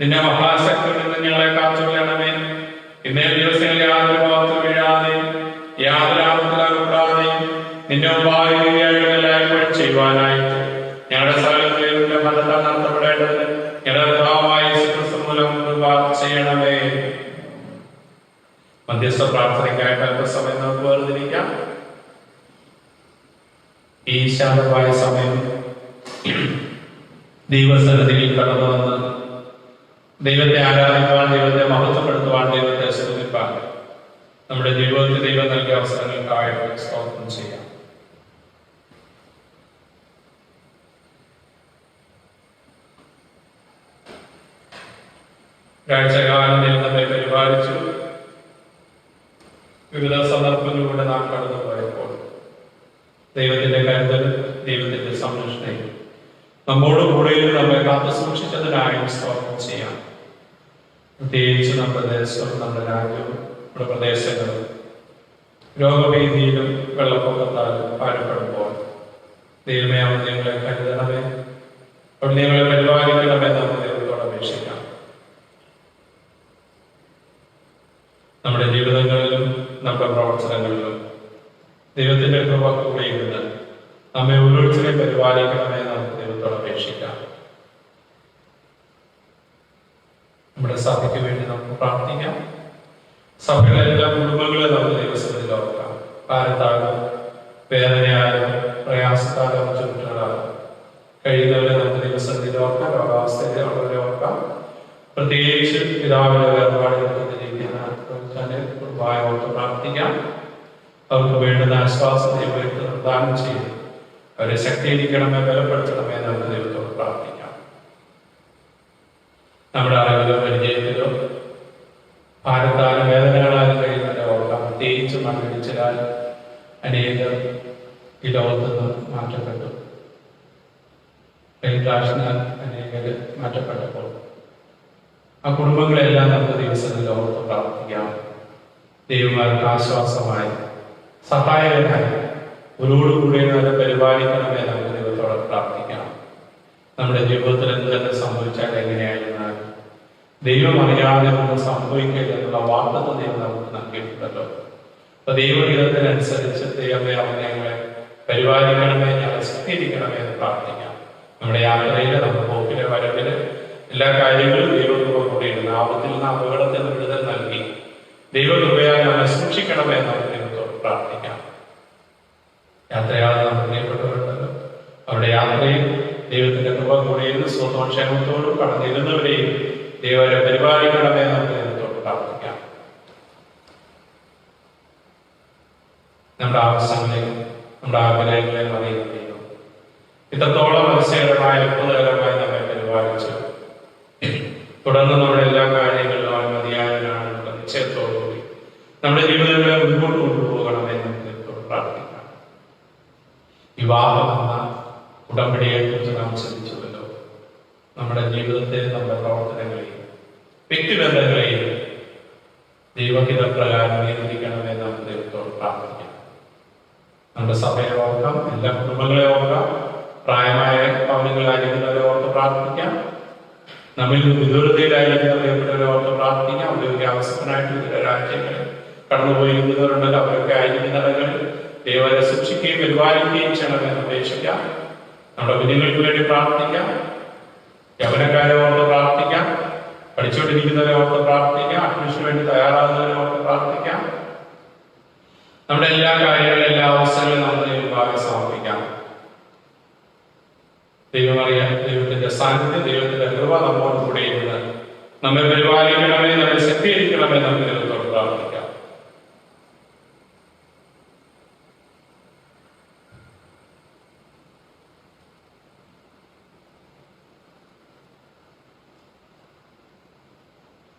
നിന്റെ മഹാശക്തിയിൽ നിന്ന് ഞങ്ങളെ കാത്തുകൊള്ളണമേ. ഇന്നേ ദിവസങ്ങളിൽ യാതൊരു ഭാഗത്തും വീഴാതെയും യാതൊരു ആപത്തിലാകൂടാതെയും നിന്റെ ഉപാധികളെല്ലാം ചെയ്യുവാനായിട്ട് ഞങ്ങളുടെ സകലത്തിന്റെ മതത്താൽ നടത്തപ്പെടേണ്ടത് ഞങ്ങളുടെ കർത്താവായ യേശുക്രിസ്തു മൂലം കൃപ ചെയ്യണമേ. മധ്യസ്ഥ പ്രാർത്ഥനയ്ക്കായിട്ട് അല്പസമയം നമുക്ക് വേർതിരിക്കാം. ഈ ശാന്തമായ സമയം ദൈവസന്നിധിയിൽ കടന്നു വന്ന് ദൈവത്തെ ആരാധിക്കുവാൻ, ദൈവത്തെ മഹത്വപ്പെടുത്തുവാൻ, ദൈവത്തെ സ്തുതിപ്പാൻ നമ്മുടെ ജീവിതത്തിൽ ദൈവം നൽകിയ അവസരങ്ങൾക്കായിട്ട് സ്തോത്രം ചെയ്യാം. ഒരാഴ്ചകാലം ദൈവം നമ്മെ പരിപാലിച്ചു. വിവിധ സന്ദർഭങ്ങളിലൂടെ നാം കടന്നു പോയപ്പോൾ ദൈവത്തിന്റെ കരുതൽ, ദൈവത്തിന്റെ സംരക്ഷണയും നമ്മോട് കൂടെ നമ്മെ കാത്തു സൂക്ഷിച്ചതിനായും സ്തോത്രം ചെയ്യാം. പ്രത്യേകിച്ച് നമ്മുടെ ദേശവും നമ്മുടെ രാജ്യവും നമ്മുടെ പ്രദേശങ്ങളും രോഗഭീതിയിലും വെള്ളപ്പൊക്കത്താലും ഭാരപ്പെടുമ്പോൾ ദൈവമേ, അവൻ നിങ്ങളെ കരുതണമേ, അവിടെ നിങ്ങളെ പരിപാലിക്കണമേ നമുക്ക് ദൈവത്തോട് അപേക്ഷിക്കാം. നമ്മുടെ ജീവിതങ്ങളിലും നമ്മുടെ പ്രവർത്തനങ്ങളിലും ദൈവത്തിന്റെ കൃപ കൂടെയിരുന്ന് നമ്മെ ഓരോരുത്തരെയും പരിപാലിക്കണമേ നമുക്ക് ദൈവത്തോട് അപേക്ഷിക്കാം. നമ്മുടെ സഭയ്ക്ക് വേണ്ടി നമുക്ക് പ്രാർത്ഥിക്കാം. സഭയിലെ എല്ലാ കുടുംബങ്ങളെ നമുക്ക് ദൈവസന്നിധിയിൽ ഓർക്കാം. ഭാരത്താലും വേദനയാലും പ്രയാസത്താലും ചുറ്റുകളാലും കഴിയുന്നവരെ നമുക്ക് ദൈവസന്നിധിയിൽ ഓർക്കാം. രോഗാവസ്ഥയിലുള്ളവരെ ഓർക്കാം. പ്രത്യേകിച്ച് പിതാവിന്റെ വേർപാടുകളിരിക്കുന്ന കുടുംബമായ ഓർത്ത് പ്രാർത്ഥിക്കാം. അവർക്ക് വേണ്ടുന്ന ആശ്വാസം ദൈവത്തെ പ്രദാനം ചെയ്യും. അവരെ ശക്തീകരിക്കണമേ, ബലപ്പെടുത്തണമേ നമുക്ക് ദൈവത്തോട് പ്രാർത്ഥിക്കാം. നമ്മുടെ അറിവിലോ പരിചയത്തിലോ ഭാരത്താലും വേദനകളാലും കഴിയുന്നവരെ ഓർക്കാം. പ്രത്യേകിച്ച് മണ്ണിടിച്ചിലാൽ അനേകർ ഈ ലോകത്ത് നിന്ന് മാറ്റപ്പെട്ടു. രാഷ്ട്രീയ അനേകർ മാറ്റപ്പെട്ടപ്പോൾ ആ കുടുംബങ്ങളെല്ലാം നമുക്ക് ദിവസത്തിൽ ഓർത്ത് പ്രാർത്ഥിക്കാം. ദൈവമാർക്ക് ആശ്വാസമായി സഹായകനായി ഒരോടുകൂടി നല്ല പരിപാലിക്കണമേ നമുക്ക് ദൈവത്തോടെ പ്രാർത്ഥിക്കാം. നമ്മുടെ ജീവിതത്തിൽ എന്ത് തന്നെ സംഭവിച്ചാൽ എങ്ങനെയായിരുന്നാൽ ദൈവം അറിയാതെ ഒന്നും സംഭവിക്കില്ല എന്നുള്ള വാഗ്ദത്തം ദൈവം നമുക്ക് നൽകിയിട്ടുണ്ടല്ലോ. അപ്പൊ ദൈവഹിതത്തിനനുസരിച്ച് ദൈവമേ, അവൻ ഞങ്ങളെ പരിപാലിക്കണമേ, ഞങ്ങളെ ശക്തീകരിക്കണമേ എന്ന് പ്രാർത്ഥിക്കാം. നമ്മുടെ യാത്രയില്, നമ്മുടെ പോക്കിലെ വരവില് എല്ലാ കാര്യങ്ങളും ദൈവകൃപ കൂടിയിരുന്നു. ആപത്തിൽ നിന്ന് അപകടത്തിൽ നിന്ന് വിടുതൽ നൽകി ദൈവകൃപയാൽ നമ്മെ സൂക്ഷിക്കണമേ നമുക്ക് ദൈവത്തോട് പ്രാർത്ഥിക്കാം. യാത്രയാതെ നമ്മൾ പ്രിയപ്പെട്ടവരുണ്ടല്ലോ, അവരുടെ യാത്രയിൽ ദൈവത്തിന്റെ കൃപ കൂടിയിരുന്നു. സ്വന്തോക്ഷേമത്തോടും കടന്നിരുന്നവരെയും ദൈവരെ പരിപാലിക്കണമേ നമുക്ക് ദൈവത്തോട് പ്രാർത്ഥിക്കാം. നമ്മുടെ ആവശ്യങ്ങളെയും നമ്മുടെ ആഗ്രഹങ്ങളെയും അറിയുന്ന ദൈവം ഇത്രത്തോളം അതിശയകരമായ അത്ഭുതകരമായി നമ്മെ പരിപാലിച്ചു. തുടർന്ന് നമ്മുടെ എല്ലാ കാര്യങ്ങളിലും അവൻ മതിയായവനാണെന്നുള്ള നിശ്ചയത്തോടുകൂടി നമ്മുടെ ജീവിതങ്ങളെ മുൻപോട്ട് കൊണ്ടുപോകണമെന്ന് നമുക്ക് ദൈവത്തോട് പ്രാർത്ഥിക്കാം. വിവാഹം എന്ന ഉടമ്പടിയെ കുറിച്ച് നാം ചിന്തിച്ചുവല്ലോ. നമ്മുടെ ജീവിതത്തെ, നമ്മുടെ പ്രവർത്തനങ്ങളെയും വ്യക്തിബന്ധങ്ങളെയും ദൈവഹിത പ്രകാരം നിയന്ത്രിക്കണമെന്ന് നമുക്ക് ദൈവത്തോട് പ്രാർത്ഥിക്കാം. നമ്മുടെ സഭയെ ഓർക്കാം, എല്ലാ കുടുംബങ്ങളെ ഓർക്കാം, പ്രായമായ പൗരങ്ങളായിരിക്കുന്നവരെ ഓർത്ത് പ്രാർത്ഥിക്കാം. നമ്മിൽ വിദൂരതയിലായിരിക്കുന്നവരെ ഓർത്ത് പ്രാർത്ഥിക്കാം. അവരൊക്കെ അവസരത്തിനായിട്ട് വിവിധ രാജ്യങ്ങളിൽ കടന്നുപോയിരിക്കുന്നവരുണ്ടല്ലോ, അവരൊക്കെ ആയിരിക്കുന്നിടങ്ങളിൽ ദൈവരെ സൂക്ഷിക്കുകയും പരിപാലിക്കുകയും ചെയ്യണമെന്ന് അപേക്ഷിക്കാം. നമ്മുടെ കുഞ്ഞുങ്ങൾക്ക് വേണ്ടി പ്രാർത്ഥിക്കാം. യൗവനക്കാരെ ഓർത്ത് പ്രാർത്ഥിക്കാം. പഠിച്ചുകൊണ്ടിരിക്കുന്നവരെ ഓർത്ത് പ്രാർത്ഥിക്കാം. അഡ്മിഷന് വേണ്ടി തയ്യാറാകുന്നവരെ ഓർത്ത് പ്രാർത്ഥിക്കാം. നമ്മുടെ എല്ലാ കാര്യങ്ങളും, എല്ലാ അവസരങ്ങളും നമ്മൾ ദൈവഭാഗം സമർപ്പിക്കാം. ദൈവമറിയാൻ ദൈവത്തിന്റെ സാന്നിധ്യം, ദൈവത്തിന്റെ കൃപ നമ്മോട് കൂടെ ഇരുന്ന് നമ്മെ പരിപാലിക്കണമേ, നമ്മെ ശക്തീകരിക്കണമേ നമുക്ക് ദൈവത്തോട് പ്രാർത്ഥിക്കാം.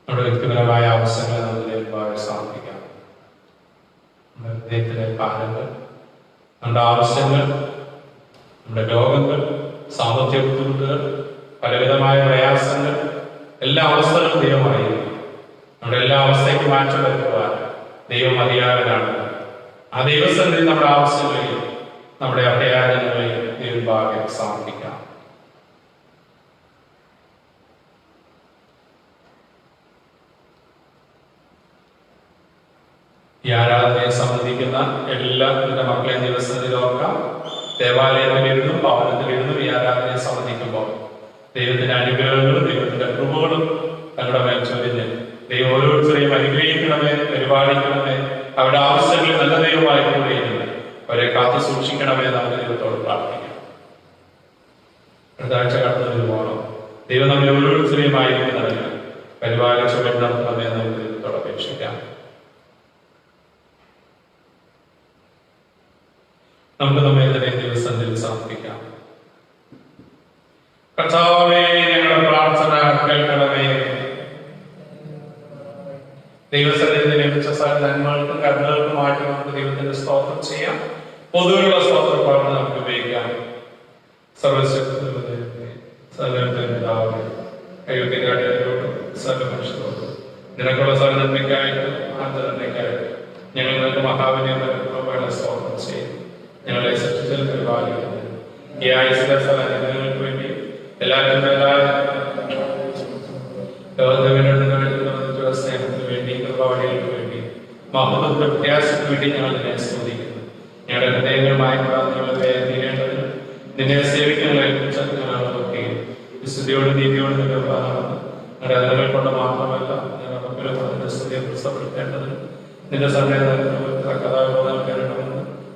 നമ്മുടെ വ്യക്തിപരമായ ആവശ്യങ്ങളെ നമുക്ക് ദൈവഭാഗം സമർപ്പിക്കാം. നമ്മുടെ ഹൃദയത്തിലെ ഭാരങ്ങൾ, നമ്മുടെ ആവശ്യങ്ങൾ, നമ്മുടെ രോഗങ്ങൾ, സാമ്പത്തിക ബുദ്ധിമുട്ടുകൾ, പലവിധമായ പ്രയാസങ്ങൾ, എല്ലാ അവസ്ഥകളും ദൈവമായിരുന്നു. നമ്മുടെ എല്ലാ അവസ്ഥയ്ക്കും മാറ്റം വരുത്തുവാൻ ദൈവം അധികാരനാണ്. ആ ദൈവസന്നിധി നമ്മുടെ ആവശ്യങ്ങളെയും നമ്മുടെ അഭയാചനകളെയും ദൈവഭാഗ്യം സമർപ്പിക്കാം. ഈ ആരാധനയെ സംബന്ധിക്കുന്ന എല്ലാവിധ മക്കളെയും ദിവസത്തിൽ ഓർക്കാം. ദേവാലയത്തിലിരുന്നും ഭവനത്തിലിരുന്നും ഈ ആരാധനയെ സംബന്ധിക്കുമ്പോൾ ദൈവത്തിന്റെ അനുഗ്രഹങ്ങളും ദൈവത്തിന്റെ കൃപകളും തങ്ങളുടെ മേൽ ചൊരിഞ്ഞ് ദൈവം ഓരോരുത്തരെയും അനുഗ്രഹിക്കണമേ, പരിപാലിക്കണമേ, അവരുടെ ആവശ്യങ്ങളിൽ നല്ല ദൈവമായി കൂടിയിരുന്ന് അവരെ കാത്തു സൂക്ഷിക്കണമേ. നമുക്ക് ദൈവത്തോട് പ്രാർത്ഥിക്കാം. അടുത്താഴ്ച കടന്നു പോകണം. ദൈവം നമ്മെ ഓരോരുത്തരെയും ആയിരിക്കുന്നതിന് പരിപാലിച്ചു നടത്തണമേ. നമുക്ക് ദൈവത്തോട് അപേക്ഷിക്കാം. നമുക്ക് നമ്മെ തന്നെ ദിവസത്തിൽ സമർപ്പിക്കാം. കർത്താവേ, ഞങ്ങളുടെ പ്രാർത്ഥന കേൾക്കണമേ. ദൈവസന്നിധിയിൽ ലഭിച്ച സകല നന്മകൾക്കും കരുണകൾക്കുമായിട്ട് നമുക്ക് ദൈവത്തിന്റെ സ്തോത്രം ചെയ്യാം. പൊതുവെയുള്ള സ്തോത്ര പ്രാർത്ഥന നമുക്ക് ഉപയോഗിക്കാം. നിനക്കുള്ള സകല നന്മയ്ക്കായിട്ട് ആന്തരക്കായിട്ട് ഞങ്ങൾ നിനക്ക് മഹാവിനിയുടെ സ്തോത്രം ചെയ്യും. ഞങ്ങളെ സത്യത്തിൽ പരിപാലിക്കുന്നത് ഈ ആഴ്ചയിലെ സകലങ്ങൾക്ക് വേണ്ടി എല്ലാവരും സ്നേഹത്തിന് വേണ്ടി, കൃപാവലികൾക്ക് വേണ്ടി, മഹത്വത്തിന്റെ പ്രത്യാശത്തിന് വേണ്ടി ഞങ്ങൾ നിന്നെ സ്തുതിക്കുന്നു. ഞങ്ങളുടെ ഹൃദയങ്ങളുമായി ഞങ്ങളെ തീരേണ്ടതിന് നിന്നെ സേവിക്കാനുള്ള ഞങ്ങളൊക്കെ വിശുദ്ധിയോടും നീതിയോടും നിലപാടാണെന്ന് ഞങ്ങളുടെ അതിഥികൾ കൊണ്ട് മാത്രമല്ല ഞങ്ങളുടെ നിന്റെ സ്തുതിയെ പ്രസപ്പെടുത്തേണ്ടതിന് നിന്റെ സന്നദ്ധ കരുണമെന്ന്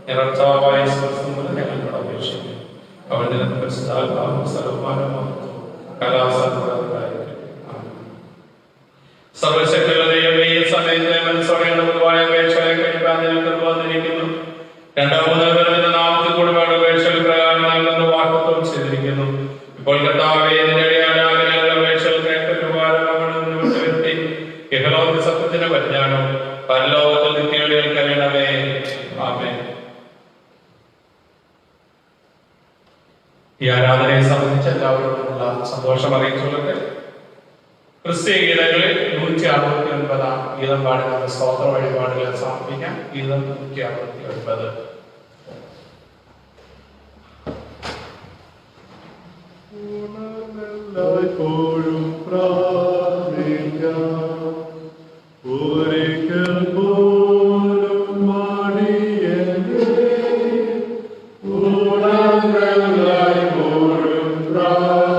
ഞങ്ങളായ മൂലം ഞങ്ങളോട് അപേക്ഷിക്കുന്നു. അവൾ നിനക്ക് പരിശുദ്ധാത്മാവും സർവ്വമാനവും കലാസായിരിക്കും. സർവശക്തിയുള്ള ദൈവമേ, ഈ സമയത്ത് മനസ്സോടെ പൊതുവായ അപേക്ഷകളെ കഴിക്കാൻ നിനക്ക് വന്നിരിക്കുന്നു. രണ്ടാമത് നിന്റെ നാമത്തിൽ കൂടി വേണ്ട അപേക്ഷകൾ പ്രകാരം നൽകുന്ന വാഗ്ദത്തം ചെയ്തിരിക്കുന്നു. ഇപ്പോൾ കർത്താവേ, നിന്റെ ഞങ്ങളുടെ അപേക്ഷകൾ കേട്ടുവാരണമെന്ന് വ്യക്തി യഹോവയുടെ സത്യത്തിന്റെ പരിജ്ഞാനം പരലോകത്തിൽ നിത്യയുടെ കഴിയണമേ. ആമേൻ. ഈ ആരാധനയെ സംബന്ധിച്ച് എല്ലാവരോടുമുള്ള സന്തോഷം അറിയിച്ചുകൊള്ളട്ടെ. ക്രിസ്തീയ ഗീതങ്ങളിൽ 169 ഗീതം പാടി നമ്മുടെ സ്തോത്ര വഴിപാടുകളെ സമർപ്പിക്കാം. ഗീതം 169. എല്ലായ്പ്പോഴും പ്രാർത്ഥിക്കാം. ഒരിക്കൽ പോലും മടിയരുതേ. എല്ലായ്പ്പോഴും പ്രാർത്ഥിക്കാം.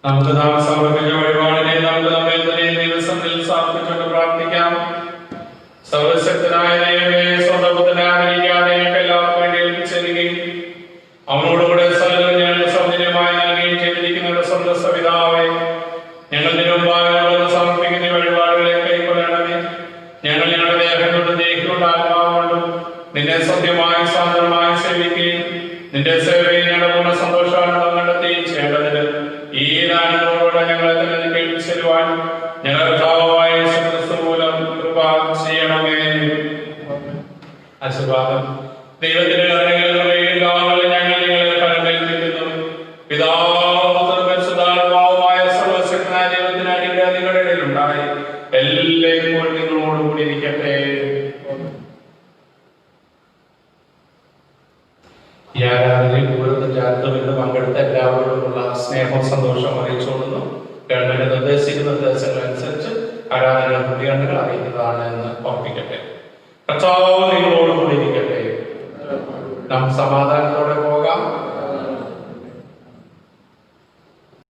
നമുക്ക് നാം സമർപ്പിച്ച വഴിപാടിനെ നമുക്ക് നമ്മെ തന്നെ ദിവസത്തിൽ സമർപ്പിച്ചുകൊണ്ട് പ്രാർത്ഥിക്കാം. സർവശക്തനായ ദൈവമേ, സ്വന്തം പുത്രനെ ആദരിക്കാതെ ഞങ്ങൾക്ക് എല്ലാവർക്കും വേണ്ടി ഏൽപ്പിച്ചിരിക്കുകയും അവനോടുകൂടെ സകലവും ഞങ്ങൾക്ക് സൗജന്യമായി നൽകുകയും ചെയ്തിരിക്കുന്ന സ്വന്തം സവിതാവേ, ഞങ്ങൾ നിരുപായോട് സമർപ്പിക്കുന്ന വഴിപാടുകളെ കൈക്കൊള്ളണമേ. ഞങ്ങൾ ഞങ്ങളുടെ ദേഹം കൊണ്ടും ദേഹം കൊണ്ട് ആത്മാവ് കൊണ്ടും നിന്നെ സത്യമായി സാന്ദ്രമായി സേവിക്കുകയും നിന്റെ സേവയിൽ ഞങ്ങളുടെ പൂർണ്ണ സന്തോഷാനന്ദം കണ്ടെത്തുകയും ചെയ്യേണ്ടതിന് ഈ ദാനങ്ങളോട് ഞങ്ങളെ തന്നെ കേൾപ്പിച്ചെല്ലുവാൻ ഞങ്ങൾ കർത്താവായ യേശുക്രിസ്തു മൂലം കൃപ ചെയ്യണമേ. ആശീർവാദം. ദൈവത്തിന്റെ കരുണയിൽ ഞങ്ങൾ നിങ്ങളെ കരമേൽപ്പിക്കുന്നു. പിതാവും പരിശുദ്ധാത്മാവുമായ സർവശക്തനായ ദൈവത്തിന് നിങ്ങളുടെ ഇടയിലുണ്ടായി എല്ലായ്പ്പോഴും നിങ്ങളോടുകൂടി ഇരിക്കട്ടെ. ഈ ആരാധനയിൽ കൂടുതൽ ജാഗ്രത പങ്കെടുത്ത എല്ലാവരോടുമുള്ള സ്നേഹവും സന്തോഷവും അറിയിച്ചുകൊള്ളുന്നു. ഗവൺമെന്റ് നിർദ്ദേശിക്കുന്ന നിർദ്ദേശങ്ങൾ അനുസരിച്ച് ആരാധന പ്രതികരണങ്ങൾ അറിയിക്കുന്നതാണ് എന്ന് ഓർമ്മിക്കട്ടെ. കർത്താവ് നിങ്ങളോടുകൂടി ഇരിക്കട്ടെ. നാം സമാധാനത്തോടെ